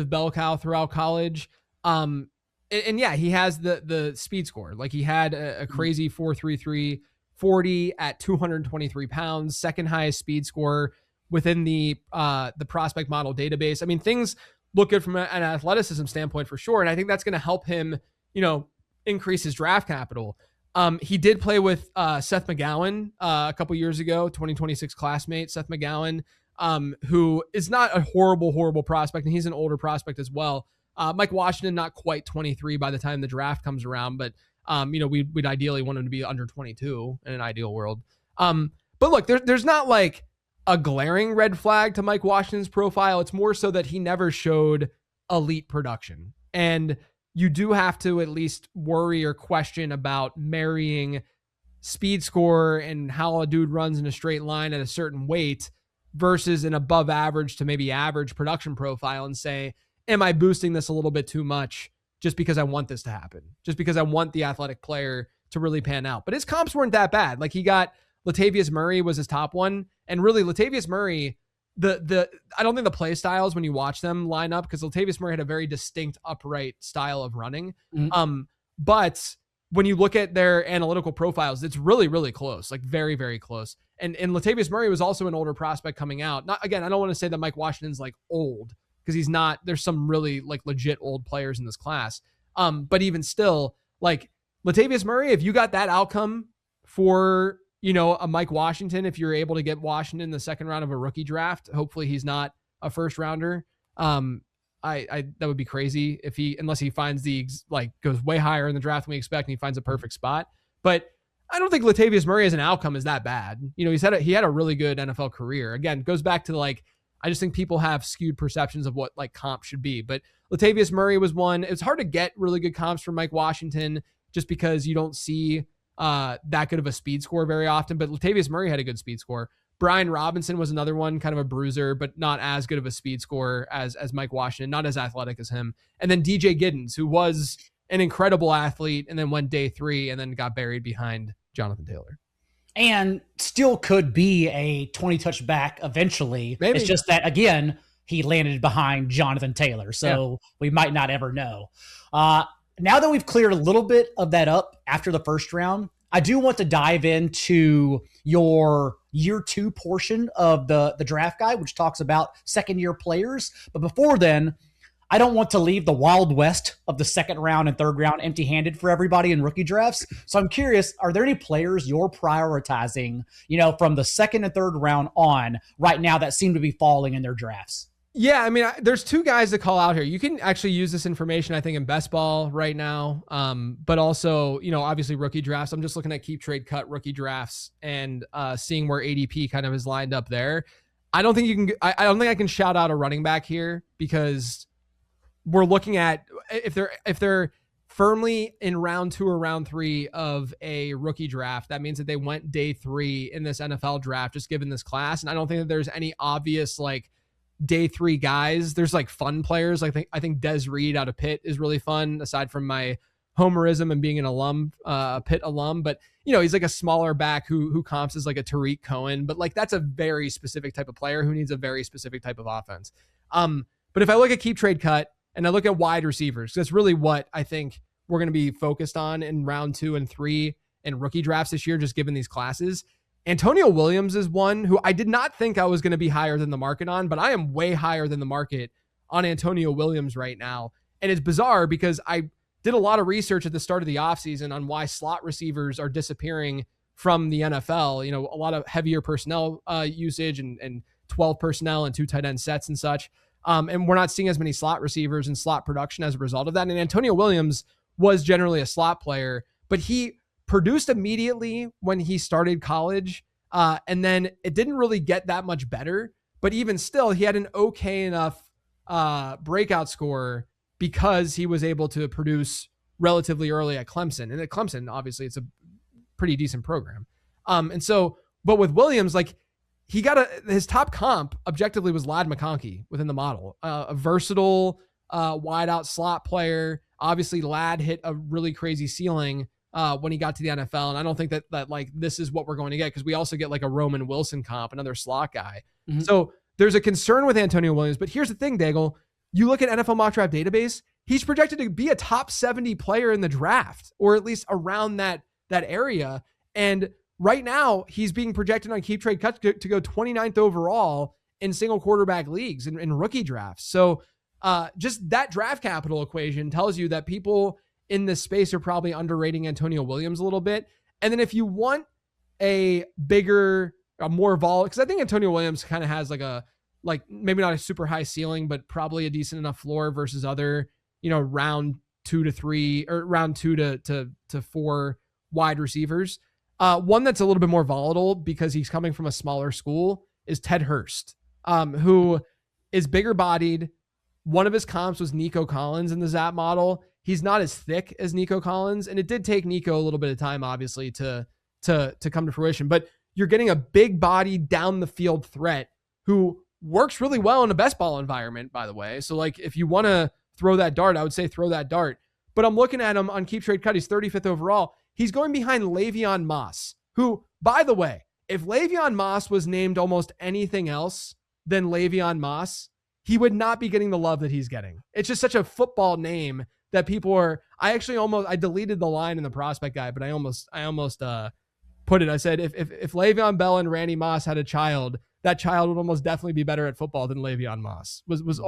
bell cow throughout college. And yeah, he has the speed score. Like he had a crazy 4.33 40 at 223 pounds, second highest speed score within the prospect model database. I mean, things look good from an athleticism standpoint for sure. And I think that's going to help him, increase his draft capital. He did play with Seth McGowan a couple years ago, 2026 classmate Seth McGowan, who is not a horrible prospect, and he's an older prospect as well. Mike Washington, not quite 23 by the time the draft comes around, but we'd ideally want him to be under 22 in an ideal world. But look, there's not like a glaring red flag to Mike Washington's profile. It's more so that he never showed elite production. And you do have to at least worry or question about marrying speed score and how a dude runs in a straight line at a certain weight versus an above average to maybe average production profile and say, am I boosting this a little bit too much just because I want this to happen, just because I want the athletic player to really pan out? But his comps weren't that bad. Like he got Latavius Murray was his top one. And really Latavius Murray, I don't think the play styles when you watch them line up, because Latavius Murray had a very distinct upright style of running. But when you look at their analytical profiles, it's really, really close, like very, very close. And Latavius Murray was also an older prospect coming out. Not, again, I don't want to say that Mike Washington's like old, because he's not. There's some really like legit old players in this class. But even still, like Latavius Murray, if you got that outcome for, a Mike Washington, if you're able to get Washington in the second round of a rookie draft, hopefully he's not a first rounder. That would be crazy unless he finds goes way higher in the draft than we expect and he finds a perfect spot. But I don't think Latavius Murray as an outcome is that bad. He had a really good NFL career. Again, goes back to I just think people have skewed perceptions of what like comp should be. But Latavius Murray was one. It's hard to get really good comps from Mike Washington just because you don't see that good of a speed score very often. But Latavius Murray had a good speed score. Brian Robinson was another one, kind of a bruiser, but not as good of a speed score as Mike Washington, not as athletic as him. And then DJ Giddens, who was an incredible athlete and then went day 3 and then got buried behind Jonathan Taylor. And still could be a 20 touch back eventually. Maybe. It's just that, again, he landed behind Jonathan Taylor. So we might not ever know. Now that we've cleared a little bit of that up after the first round, I do want to dive into your year 2 portion of the draft guide, which talks about second year players. But before then, I don't want to leave the wild west of the second round and third round empty-handed for everybody in rookie drafts. So I'm curious, are there any players you're prioritizing, from the second and third round on right now that seem to be falling in their drafts? Yeah, I mean, there's 2 guys to call out here. You can actually use this information, I think, in best ball right now. But also, obviously rookie drafts. I'm just looking at Keep Trade Cut rookie drafts and seeing where ADP kind of is lined up there. I don't think I can shout out a running back here, because we're looking at if they're firmly in round 2 or round 3 of a rookie draft, that means that they went day 3 in this NFL draft, just given this class. And I don't think that there's any obvious day 3 guys. There's fun players. I think Des Reed out of Pitt is really fun, aside from my homerism and being an alum, Pitt alum. But he's a smaller back who comps as a Tariq Cohen, but that's a very specific type of player who needs a very specific type of offense. But if I look at Keep Trade Cut and I look at wide receivers, that's really what I think we're going to be focused on in round 2 and 3 in rookie drafts this year, just given these classes. Antonio Williams is one who I did not think I was going to be higher than the market on, but I am way higher than the market on Antonio Williams right now. And it's bizarre because I did a lot of research at the start of the offseason on why slot receivers are disappearing from the NFL. A lot of heavier personnel usage and 12 personnel and 2 tight end sets and such. And we're not seeing as many slot receivers and slot production as a result of that. And Antonio Williams was generally a slot player, but he produced immediately when he started college. And then it didn't really get that much better, but even still, he had an okay enough breakout score because he was able to produce relatively early at Clemson. And at Clemson, obviously, it's a pretty decent program. But with Williams, like, he got his top comp objectively was Ladd McConkey within the model, a versatile wide out slot player. Obviously, Ladd hit a really crazy ceiling when he got to the NFL. And I don't think that like this is what we're going to get, because we also get like a Roman Wilson comp, another slot guy. Mm-hmm. So there's a concern with Antonio Williams. But here's the thing, Daigle. You look at NFL mock draft database, he's projected to be a top 70 player in the draft, or at least around that area. And right now, he's being projected on Keep Trade Cut to go 29th overall in single quarterback leagues in rookie drafts. So just that draft capital equation tells you that people in this space are probably underrating Antonio Williams a little bit. And then if you want a more volatile, because I think Antonio Williams kind of has like maybe not a super high ceiling, but probably a decent enough floor versus other, round 2 to 3 or round 2 to 4 wide receivers. One that's a little bit more volatile because he's coming from a smaller school is Ted Hurst, who is bigger bodied. One of his comps was Nico Collins in the Zap model. He's not as thick as Nico Collins, and it did take Nico a little bit of time, obviously, to come to fruition. But you're getting a big body down the field threat who works really well in a best ball environment, by the way. So like, if you want to throw that dart, I would say throw that dart. But I'm looking at him on Keep Trade Cut. He's 35th overall. He's going behind Le'Veon Moss, who, by the way, if Le'Veon Moss was named almost anything else than Le'Veon Moss, he would not be getting the love that he's getting. It's just such a football name that people are. I deleted the line in the prospect guide, but I almost put it. I said if Le'Veon Bell and Randy Moss had a child, that child would almost definitely be better at football than Le'Veon Moss. Was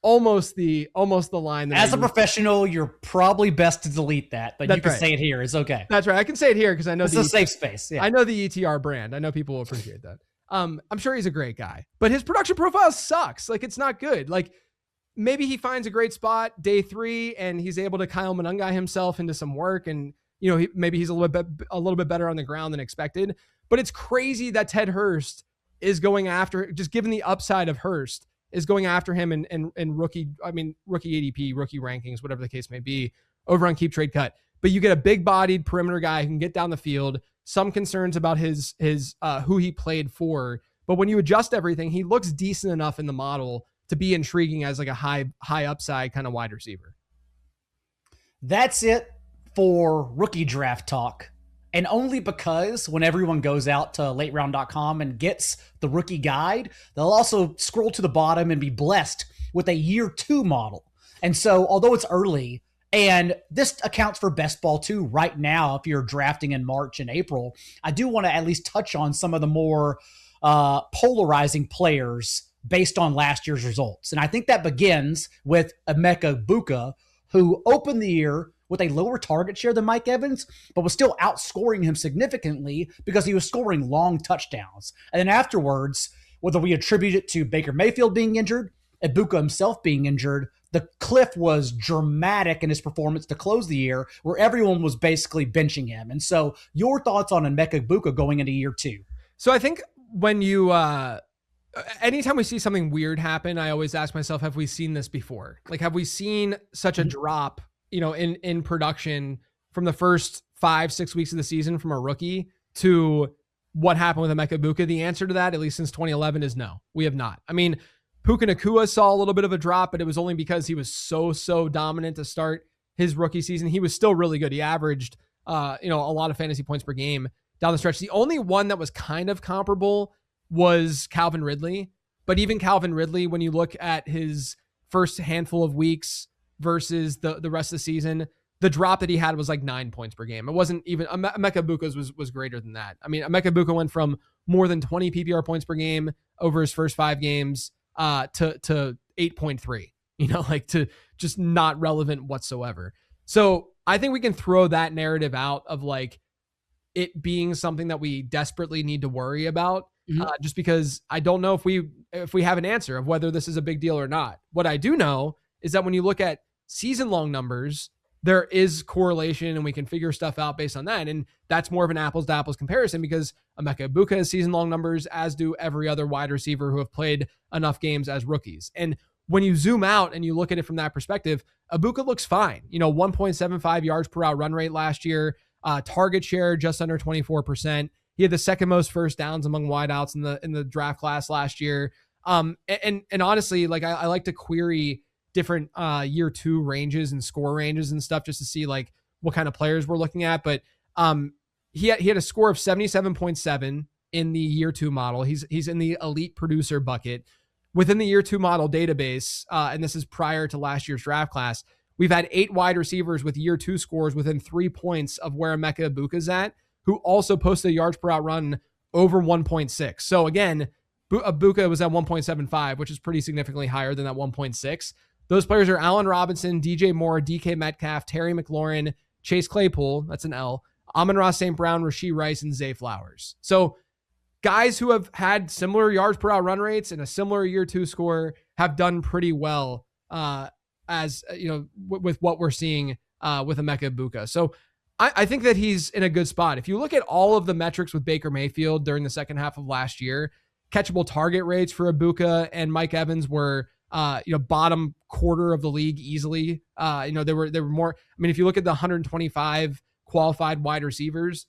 almost the line. That As a professional, you're probably best to delete that, but you can say it here. It's okay. That's right. I can say it here because I know it's a safe space. Yeah. I know the ETR brand. I know people will appreciate that. I'm sure he's a great guy, but his production profile sucks. Like, it's not good. Like, maybe he finds a great spot day 3 and he's able to Kyle Monungai himself into some work, and maybe he's a little bit better on the ground than expected. But it's crazy that Ted Hurst is going after, just given the upside of Hurst, is going after him in rookie ADP, rookie rankings, whatever the case may be, over on Keep Trade Cut. But you get a big bodied perimeter guy who can get down the field. Some concerns about his who he played for, but when you adjust everything, he looks decent enough in the model to be intriguing as like a high upside kind of wide receiver. That's it for rookie draft talk. And only because when everyone goes out to lateround.com and gets the rookie guide, they'll also scroll to the bottom and be blessed with a year 2 model. And so, although it's early, and this accounts for best ball too right now, if you're drafting in March and April, I do want to at least touch on some of the more polarizing players based on last year's results. And I think that begins with Emeka Egbuka, who opened the year with a lower target share than Mike Evans, but was still outscoring him significantly because he was scoring long touchdowns. And then afterwards, whether we attribute it to Baker Mayfield being injured, Egbuka himself being injured, the cliff was dramatic in his performance to close the year, where everyone was basically benching him. And so your thoughts on Emeka Egbuka going into year 2? So I think when you, anytime we see something weird happen, I always ask myself, have we seen this before? Like, have we seen such a drop, in production from the first 5-6 weeks of the season from a rookie to what happened with Emeka Egbuka? The answer to that, at least since 2011, is no, we have not. I mean, Puka Nacua saw a little bit of a drop, but it was only because he was so dominant to start his rookie season. He was still really good. He averaged, a lot of fantasy points per game down the stretch. The only one that was kind of comparable was Calvin Ridley. But even Calvin Ridley, when you look at his first handful of weeks versus the rest of the season, the drop that he had was like 9 points per game. It wasn't even Emeka Egbuka's was greater than that. I mean, Emeka Egbuka went from more than 20 PPR points per game over his first 5 games to 8.3, like to just not relevant whatsoever. So I think we can throw that narrative out of like it being something that we desperately need to worry about, just because I don't know if we have an answer of whether this is a big deal or not. What I do know is that when you look at season long numbers, there is correlation and we can figure stuff out based on that. And that's more of an apples to apples comparison because Emeka Egbuka has season long numbers, as do every other wide receiver who have played enough games as rookies. And when you zoom out and you look at it from that perspective, Egbuka looks fine. 1.75 yards per out run rate last year, target share just under 24%. He had the second most first downs among wideouts in the draft class last year. And honestly, like I like to query different year 2 ranges and score ranges and stuff just to see like what kind of players we're looking at. But he had a score of 77.7 in the year 2 model. He's in the elite producer bucket. Within the year 2 model database, and this is prior to last year's draft class, we've had 8 wide receivers with year 2 scores within 3 points of where Emeka Egbuka's at, who also posted a yards per out run over 1.6. So again, Egbuka was at 1.75, which is pretty significantly higher than that 1.6. Those players are Allen Robinson, DJ Moore, DK Metcalf, Terry McLaurin, Chase Claypool, that's an L, Amon-Ra St. Brown, Rashee Rice, and Zay Flowers. So guys who have had similar yards per out run rates and a similar year 2 score have done pretty well as with what we're seeing with Emeka Egbuka. So I think that he's in a good spot. If you look at all of the metrics with Baker Mayfield during the second half of last year, catchable target rates for Egbuka and Mike Evans were bottom quarter of the league easily. They were more. I mean, if you look at the 125 qualified wide receivers,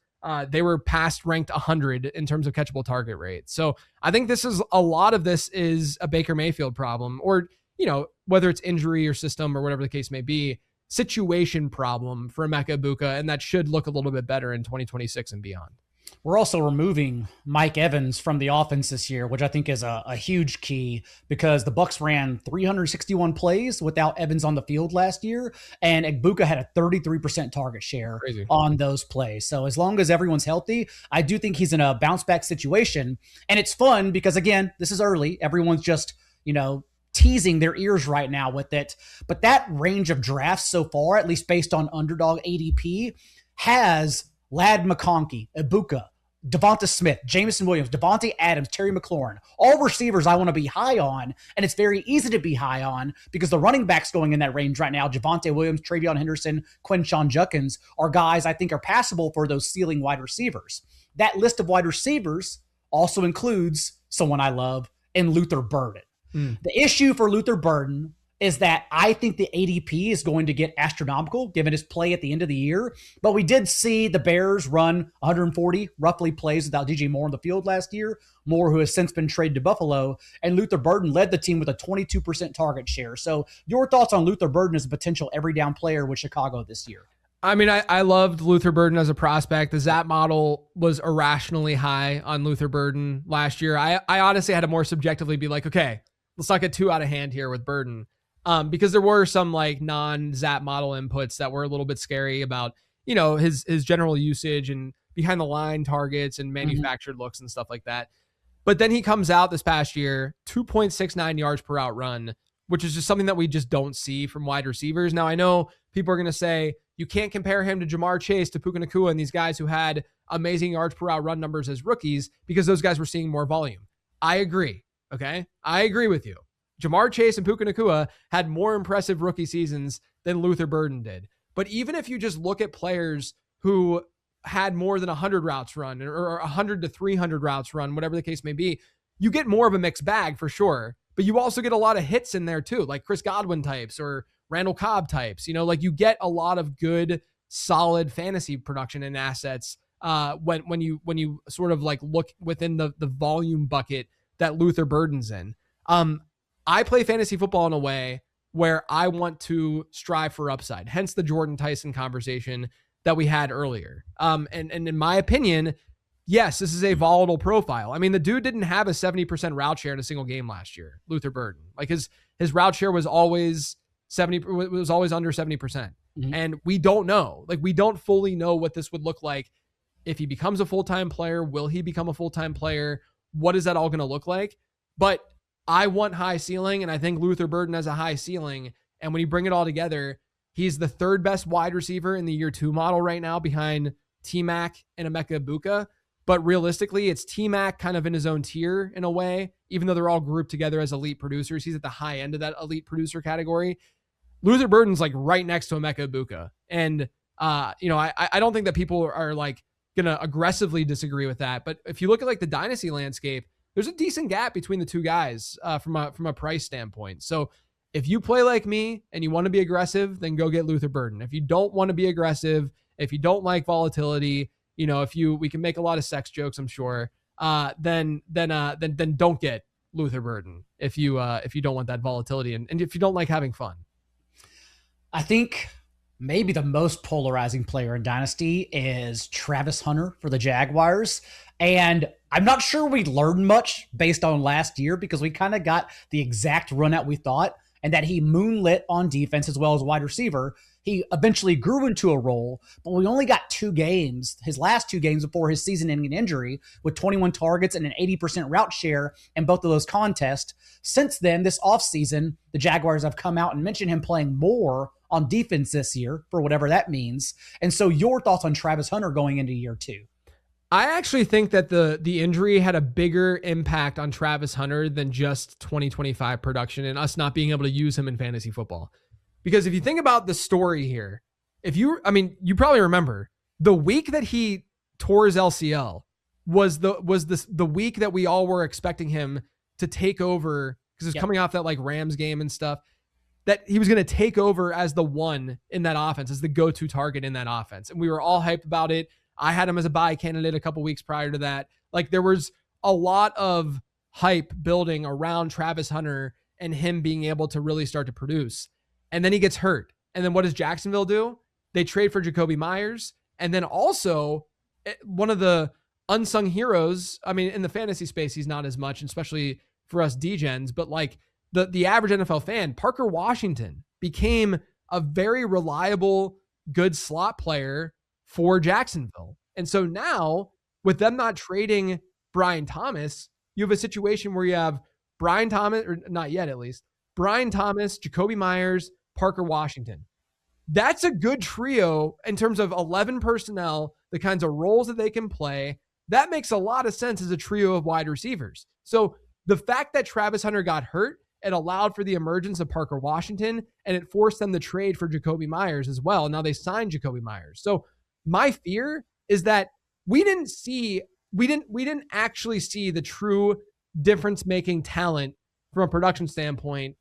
they were past ranked 100 in terms of catchable target rate. So I think a lot of this is a Baker Mayfield problem, or whether it's injury or system or whatever the case may be, situation problem for Emeka Egbuka, and that should look a little bit better in 2026 and beyond. We're also removing Mike Evans from the offense this year, which I think is a huge key because the Bucs ran 361 plays without Evans on the field last year, and Egbuka had a 33% target share on those plays. So as long as everyone's healthy, I do think he's in a bounce back situation. And it's fun because, again, this is early. Everyone's just, teasing their ears right now with it. But that range of drafts so far, at least based on underdog ADP, has Ladd McConkey, Egbuka, Devonta Smith, Jameson Williams, Devontae Adams, Terry McLaurin, all receivers I want to be high on. And it's very easy to be high on because the running backs going in that range right now, Javonte Williams, Travion Henderson, Quinshon Judkins, are guys I think are passable for those ceiling wide receivers. That list of wide receivers also includes someone I love in Luther Burden. The issue for Luther Burden is that I think the ADP is going to get astronomical given his play at the end of the year. But we did see the Bears run 140 roughly plays without DJ Moore on the field last year, Moore who has since been traded to Buffalo, and Luther Burden led the team with a 22% target share. So your thoughts on Luther Burden as a potential every down player with Chicago this year? I mean, I loved Luther Burden as a prospect. The ZAP model was irrationally high on Luther Burden last year. I honestly had to more subjectively be like, okay, let's not get too out of hand here with Burden. Because there were some like non-ZAP model inputs that were a little bit scary about, his general usage and behind the line targets and manufactured looks and stuff like that. But then he comes out this past year, 2.69 yards per out run, which is just something that we just don't see from wide receivers. Now, I know people are going to say you can't compare him to Jamar Chase, to Puka Nacua, and these guys who had amazing yards per out run numbers as rookies because those guys were seeing more volume. I agree. Okay. I agree with you. Jamar Chase and Puka Nacua had more impressive rookie seasons than Luther Burden did. But even if you just look at players who had more than 100 routes run or 100 to 300 routes run, whatever the case may be, you get more of a mixed bag for sure. But you also get a lot of hits in there too, like Chris Godwin types or Randall Cobb types. Like you get a lot of good, solid fantasy production and assets when you sort of like look within the volume bucket that Luther Burden's in. I play fantasy football in a way where I want to strive for upside, hence the Jordan Tyson conversation that we had earlier. And in my opinion, yes, this is a volatile profile. I mean, the dude didn't have a 70% route share in a single game last year, Luther Burden. Like his route share was always under 70%. Mhm. And we don't know. Like, we don't fully know what this would look like if he becomes a full-time player. Will he become a full-time player? What is that all going to look like? But I want high ceiling, and I think Luther Burden has a high ceiling. And when you bring it all together, he's the third best wide receiver in the year 2 model right now, behind T-Mac and Emeka Ibuka. But realistically, it's T-Mac kind of in his own tier in a way, even though they're all grouped together as elite producers. He's at the high end of that elite producer category. Luther Burden's like right next to Emeka Ibuka. And, I don't think that people are like going to aggressively disagree with that. But if you look at like the dynasty landscape, there's a decent gap between the two guys from a price standpoint. So if you play like me and you want to be aggressive, then go get Luther Burden. If you don't want to be aggressive, if you don't like volatility, we can make a lot of sex jokes, I'm sure. Then don't get Luther Burden if you don't want that volatility and if you don't like having fun. I think maybe the most polarizing player in Dynasty is Travis Hunter for the Jaguars. And I'm not sure we learned much based on last year, because we kind of got the exact run out we thought, and that he moonlit on defense as well as wide receiver. He eventually grew into a role, but we only got 2 games, his last 2 games before his season-ending injury, with 21 targets and an 80% route share in both of those contests. Since then, this offseason, the Jaguars have come out and mentioned him playing more on defense this year, for whatever that means. And so your thoughts on Travis Hunter going into year 2? I actually think that the injury had a bigger impact on Travis Hunter than just 2025 production and us not being able to use him in fantasy football. Because if you think about the story here, you probably remember the week that he tore his LCL was the week that we all were expecting him to take over, because it's coming off that like Rams game and stuff, that he was going to take over as the one in that offense, as the go-to target in that offense. And we were all hyped about it. I had him as a buy candidate a couple weeks prior to that. Like, there was a lot of hype building around Travis Hunter and him being able to really start to produce. And then he gets hurt. And then what does Jacksonville do? They trade for Jacoby Myers. And then also, one of the unsung heroes, in the fantasy space, he's not as much, especially for us degens, but like the average NFL fan, Parker Washington became a very reliable, good slot player for Jacksonville. And so now, with them not trading Brian Thomas, you have a situation where you have Brian Thomas, or not yet at least, Brian Thomas, Jacoby Myers, Parker Washington. That's a good trio in terms of 11 personnel, the kinds of roles that they can play. That makes a lot of sense as a trio of wide receivers. So the fact that Travis Hunter got hurt, it allowed for the emergence of Parker Washington, and it forced them to trade for Jacoby Myers as well. Now they signed Jacoby Myers. So my fear is that we didn't actually see the true difference-making talent from a production standpoint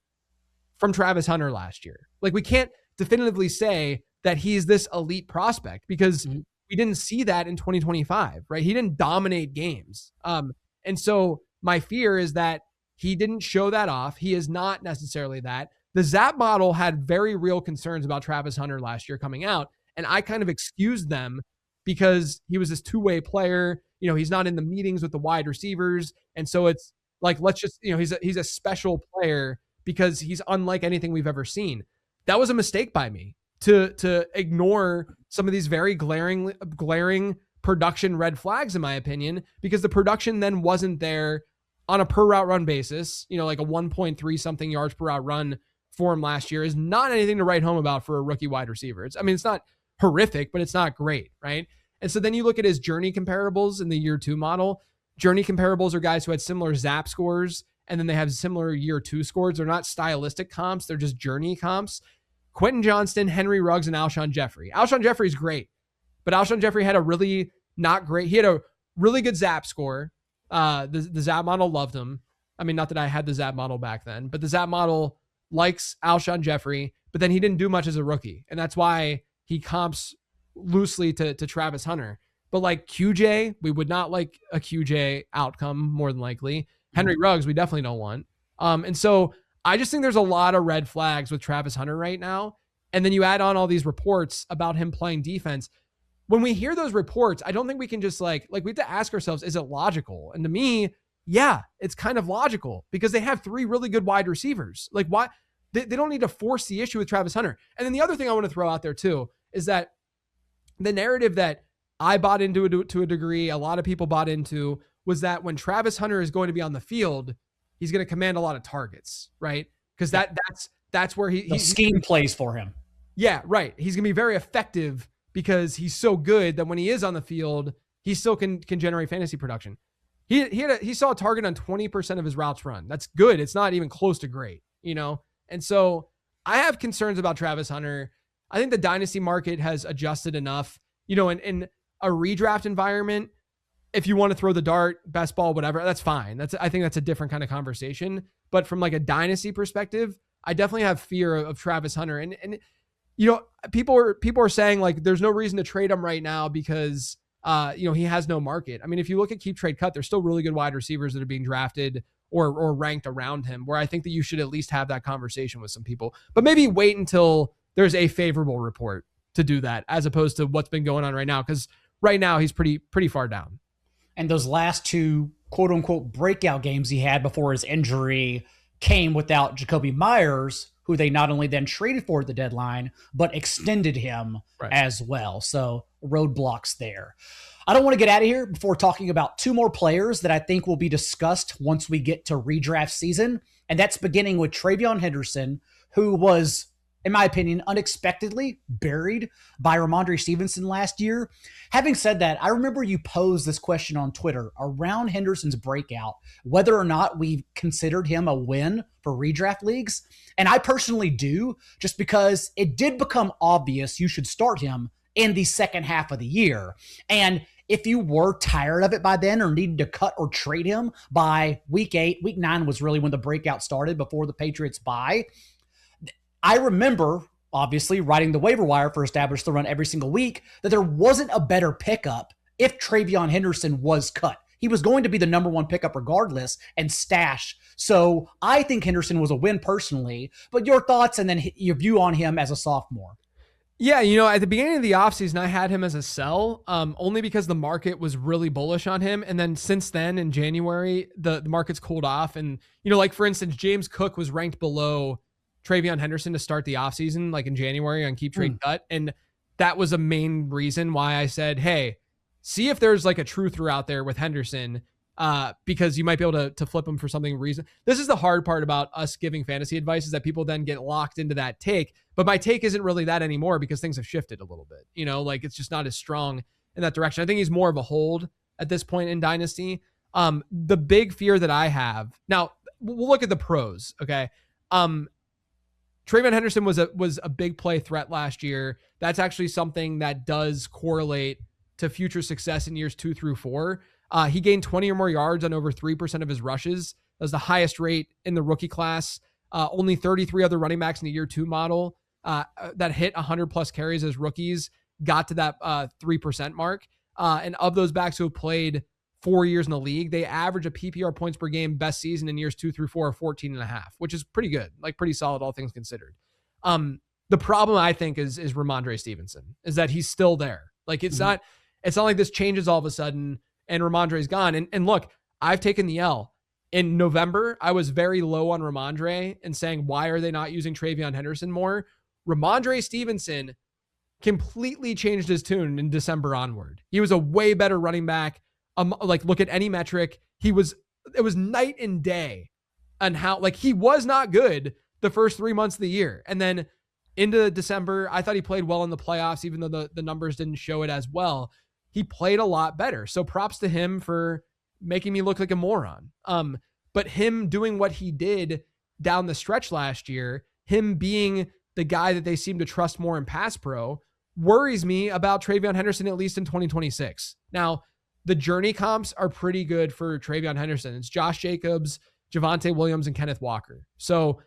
from Travis Hunter last year. Like, we can't definitively say that he's this elite prospect, because we didn't see that in 2025, right? He didn't dominate games. And so my fear is that he didn't show that off. He is not necessarily that. The Zap model had very real concerns about Travis Hunter last year coming out, and I kind of excused them because he was this two-way player. He's not in the meetings with the wide receivers. And so it's like, let's just, he's a special player because he's unlike anything we've ever seen. That was a mistake by me to ignore some of these very glaring production red flags, in my opinion, because the production then wasn't there on a per route run basis. Like a 1.3 something yards per route run for him last year is not anything to write home about for a rookie wide receiver. It's not horrific, but it's not great, right? And so then you look at his journey comparables in the year 2 model. Journey comparables are guys who had similar Zap scores, and then they have similar year 2 scores. They're not stylistic comps. They're just journey comps. Quentin Johnston, Henry Ruggs, and Alshon Jeffrey. Alshon Jeffrey's great, but Alshon Jeffrey had a really not great. He had a really good Zap score. The Zap model loved him. Not that I had the Zap model back then, but the Zap model likes Alshon Jeffrey, but then he didn't do much as a rookie. And that's why he comps loosely to Travis Hunter. But like QJ, we would not like a QJ outcome, more than likely. Henry Ruggs, we definitely don't want. And so I just think there's a lot of red flags with Travis Hunter right now. And then you add on all these reports about him playing defense. When we hear those reports, I don't think we can just like we have to ask ourselves, is it logical? And to me, yeah, it's kind of logical, because they have 3 really good wide receivers. Like, They don't need to force the issue with Travis Hunter. And then the other thing I want to throw out there too is that the narrative that I bought into to a degree, a lot of people bought into, was that when Travis Hunter is going to be on the field, he's going to command a lot of targets, right? Because that's where the scheme plays for him. Yeah, right. He's going to be very effective because he's so good that when he is on the field, he still can generate fantasy production. He saw a target on 20% of his routes run. That's good. It's not even close to great, you know? And so I have concerns about Travis Hunter. I think the dynasty market has adjusted enough, you know, in a redraft environment. If you want to throw the dart, best ball, whatever, that's fine. I think that's a different kind of conversation. But from like a dynasty perspective, I definitely have fear of Travis Hunter. And you know, people are saying like there's no reason to trade him right now because you know, he has no market. I mean, if you look at keep trade cut, there's still really good wide receivers that are being drafted or ranked around him, where I think that you should at least have that conversation with some people. But maybe wait until there's a favorable report to do that, as opposed to what's been going on right now, because right now he's pretty far down. And those last two quote unquote breakout games he had before his injury came without Jacoby Myers, who they not only then traded for at the deadline, but extended him as well. So roadblocks there. I don't want to get out of here before talking about two more players that I think will be discussed once we get to redraft season. And that's beginning with Travion Henderson, who was, in my opinion, unexpectedly buried by Ramondre Stevenson last year. Having said that, I remember you posed this question on Twitter around Henderson's breakout, whether or not we considered him a win for redraft leagues. And I personally do, just because it did become obvious you should start him in the second half of the year. And if you were tired of it by then or needed to cut or trade him by week 8, week 9 was really when the breakout started before the Patriots bye. I remember, obviously, writing the waiver wire for Established the Run every single week, that there wasn't a better pickup if Travion Henderson was cut. He was going to be the number one pickup regardless and stash. So I think Henderson was a win personally, but your thoughts and then your view on him as a sophomore. Yeah, you know, at the beginning of the offseason, I had him as a sell, only because the market was really bullish on him. And then since then, in January, the market's cooled off. And, you know, like, for instance, James Cook was ranked below Travion Henderson to start the offseason, like in January on Keep Trade Cut. And that was a main reason why I said, hey, see if there's like a true through out there with Henderson, because you might be able to flip him for something reason. This is the hard part about us giving fantasy advice, is that people then get locked into that take. But my take isn't really that anymore because things have shifted a little bit. You know, like it's just not as strong in that direction. I think he's more of a hold at this point in Dynasty. The big fear that I have now, we'll look at the pros. Okay. Travion Henderson was a big play threat last year. That's actually something that does correlate to future success in years 2 through 4. He gained 20 or more yards on over 3% of his rushes. That was the highest rate in the rookie class. Only 33 other running backs in the year 2 model that hit 100 plus carries as rookies got to that 3% mark. And of those backs who have played 4 years in the league, they average a PPR points per game best season in years 2 through 4 of 14.5, which is pretty good, like pretty solid, all things considered. The problem I think is Ramondre Stevenson, is that he's still there. Like it's not like this changes all of a sudden and Ramondre's gone. And look, I've taken the L. In November, I was very low on Ramondre and saying, why are they not using Travion Henderson more? Ramondre Stevenson completely changed his tune in December onward. He was a way better running back. Like look at any metric. It was night and day on how, like, he was not good the first 3 months of the year. And then into December, I thought he played well in the playoffs, even though the numbers didn't show it as well. He played a lot better. So props to him for making me look like a moron. But him doing what he did down the stretch last year, him being the guy that they seem to trust more in pass pro, worries me about Travion Henderson, at least in 2026. Now, the journey comps are pretty good for Travion Henderson. It's Josh Jacobs, Javonte Williams, and Kenneth Walker. So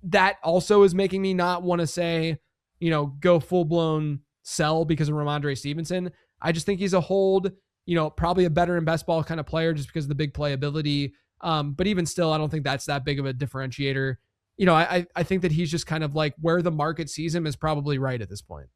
that also is making me not want to say, you know, go full-blown sell because of Ramondre Stevenson. I just think he's a hold, you know, probably a better and best ball kind of player just because of the big playability. But even still, I don't think that's that big of a differentiator. You know, I think that he's just kind of like where the market sees him is probably right at this point.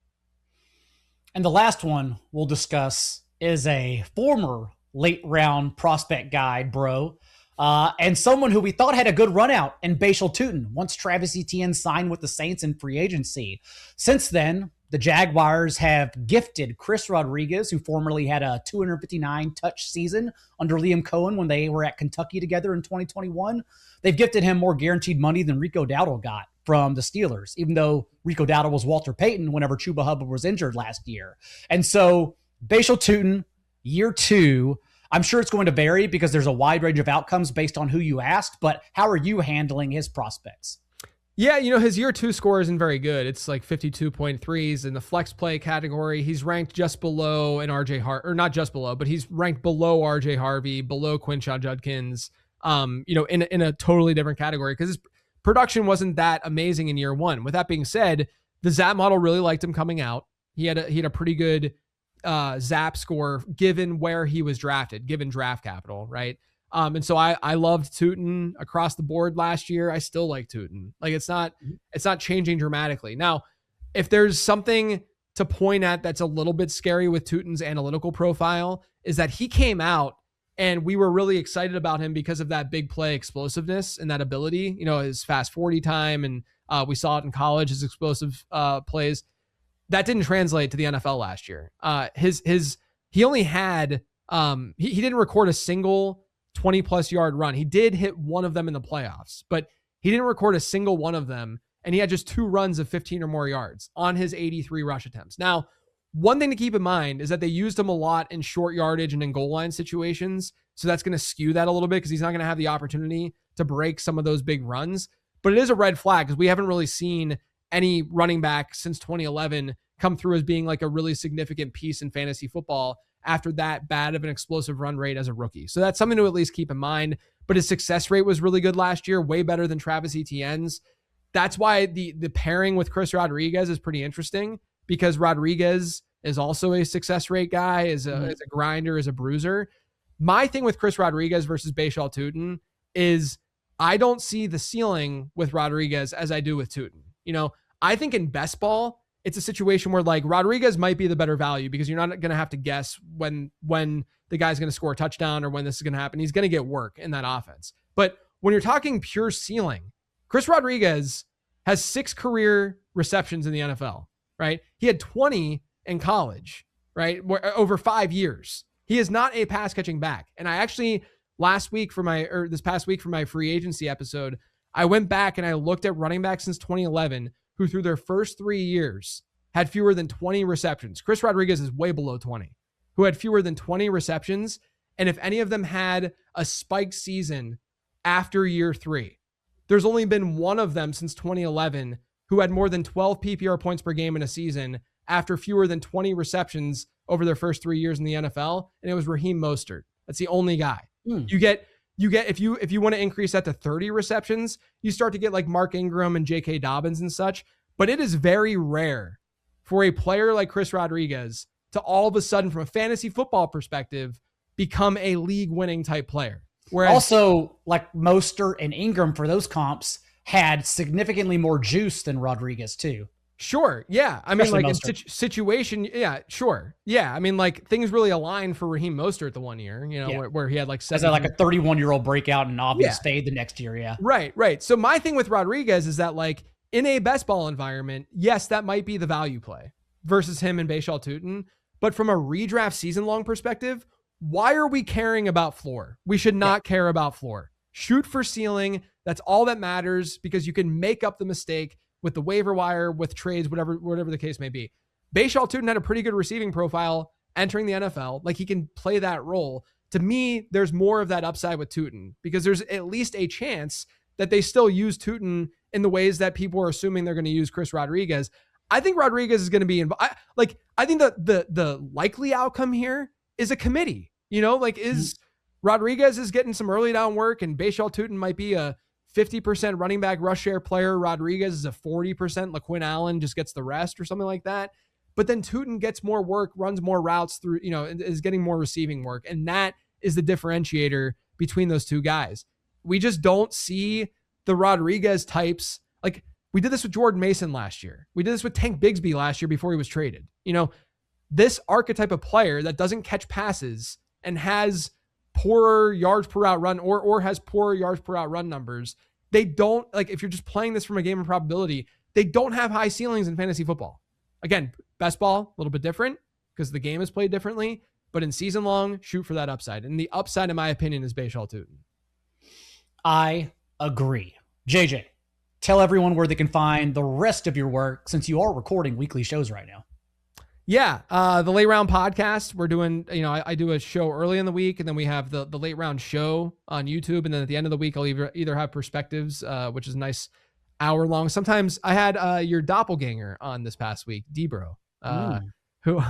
And the last one we'll discuss is a former late round prospect guide, bro. And someone who we thought had a good run out in Bashal Tutin once Travis Etienne signed with the Saints in free agency. Since then, the Jaguars have gifted Chris Rodriguez, who formerly had a 259 touch season under Liam Cohen when they were at Kentucky together in 2021. They've gifted him more guaranteed money than Rico Dowdle got from the Steelers, even though Rico Dowdle was Walter Payton whenever Chuba Hubbard was injured last year. And so Bashal Tutin, year 2, I'm sure it's going to vary because there's a wide range of outcomes based on who you asked, but how are you handling his prospects? Yeah, his year 2 score isn't very good. It's like 52.3s in the flex play category. He's ranked just below an RJ Harvey, or not just below, but he's ranked below RJ Harvey, below Quinshon Judkins, in a totally different category because his production wasn't that amazing in year 1. With that being said, the ZAP model really liked him coming out. He had a pretty good ZAP score given where he was drafted, given draft capital, right? And so I loved Tutin across the board last year. I still like Tutin. Like it's not changing dramatically. Now, if there's something to point at that's a little bit scary with Tutin's analytical profile is that he came out and we were really excited about him because of that big play explosiveness and that ability, his fast 40 time. And we saw it in college, his explosive plays. That didn't translate to the NFL last year. He only had, he didn't record a single 20 plus yard run. He did hit one of them in the playoffs, but he didn't record a single one of them. And he had just 2 runs of 15 or more yards on his 83 rush attempts. Now, one thing to keep in mind is that they used him a lot in short yardage and in goal line situations. So that's going to skew that a little bit because he's not going to have the opportunity to break some of those big runs. But it is a red flag because we haven't really seen any running back since 2011 come through as being like a really significant piece in fantasy football after that bad of an explosive run rate as a rookie. So that's something to at least keep in mind. But his success rate was really good last year, way better than Travis Etienne's. That's why the pairing with Chris Rodriguez is pretty interesting because Rodriguez is also a success rate guy, is a grinder, is a bruiser. My thing with Chris Rodriguez versus Bashal Tutin is I don't see the ceiling with Rodriguez as I do with Tutin. I think in best ball, it's a situation where like Rodriguez might be the better value because you're not going to have to guess when the guy's going to score a touchdown or when this is going to happen. He's going to get work in that offense. But when you're talking pure ceiling, Chris Rodriguez has 6 career receptions in the NFL, right? He had 20 in college, right? Over 5 years. He is not a pass catching back. And I actually this past week for my free agency episode, I went back and I looked at running backs since 2011 who through their first 3 years had fewer than 20 receptions. Chris Rodriguez is way below 20, who had fewer than 20 receptions. And if any of them had a spike season after year 3, there's only been one of them since 2011 who had more than 12 PPR points per game in a season after fewer than 20 receptions over their first 3 years in the NFL. And it was Raheem Mostert. That's the only guy. You get if you want to increase that to 30 receptions, you start to get like Mark Ingram and J.K. Dobbins and such. But it is very rare for a player like Chris Rodriguez to all of a sudden, from a fantasy football perspective, become a league-winning type player. Whereas also, like Mostert and Ingram for those comps had significantly more juice than Rodriguez too. Sure. Yeah. I mean, Especially like Mostert. in situation. Yeah, sure. Yeah. I mean, like things really aligned for Raheem Mostert the one year, where he had like As like a 31-year-old breakout and obvious fade the next year. Yeah. Right. So my thing with Rodriguez is that like in a best ball environment, yes, that might be the value play versus him and Bashal Tutin. But from a redraft season long perspective, why are we caring about floor? We should not care about floor. Shoot for ceiling. That's all that matters because you can make up the mistake with the waiver wire, with trades, whatever the case may be. Bashal Tutin had a pretty good receiving profile entering the NFL. Like he can play that role. To me, there's more of that upside with Tutin because there's at least a chance that they still use Tutin in the ways that people are assuming they're going to use Chris Rodriguez. I think Rodriguez is going to be I think that the likely outcome here is a committee. Rodriguez is getting some early down work and Bashal Tutin might be a 50% running back rush share player. Rodriguez is a 40%. LaQuinn Allen just gets the rest or something like that. But then Tutin gets more work, runs more routes through, is getting more receiving work. And that is the differentiator between those two guys. We just don't see the Rodriguez types. Like we did this with Jordan Mason last year. We did this with Tank Bigsby last year before he was traded. This archetype of player that doesn't catch passes and has poorer yards per route run or has poorer yards per route run numbers, they don't, like, if you're just playing this from a game of probability, they don't have high ceilings in fantasy football. Again, best ball, a little bit different because the game is played differently, but in season long, shoot for that upside. And the upside, in my opinion, is Bashal Tootin. I agree. JJ, tell everyone where they can find the rest of your work since you are recording weekly shows right now. Yeah, the Late Round podcast, we're doing, I do a show early in the week, and then we have the Late Round show on YouTube, and then at the end of the week, I'll either have Perspectives, which is a nice hour long. Sometimes I had your doppelganger on this past week, Debro, who,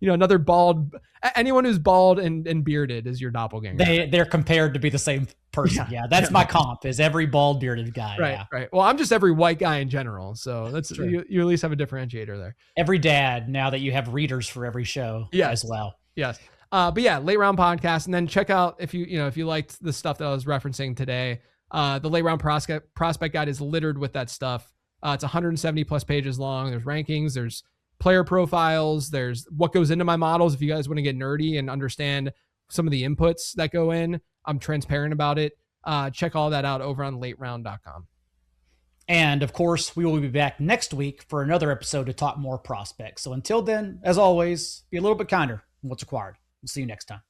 another bald, anyone who's bald and bearded is your doppelganger. They're compared to be the same person. Yeah, that's my comp, is every bald bearded guy. Right, yeah. right. Well, I'm just every white guy in general, so that's you at least have a differentiator there. Every dad, now that you have readers for every show as well. Yes. But yeah, Late Round podcast, and then check out if you liked the stuff that I was referencing today. The Late Round prospect guide is littered with that stuff. It's 170 plus pages long. There's rankings, there's player profiles, there's what goes into my models. If you guys want to get nerdy and understand some of the inputs that go in, I'm transparent about it. Check all that out over on lateround.com. And of course, we will be back next week for another episode to talk more prospects. So until then, as always, be a little bit kinder than what's required. We'll see you next time.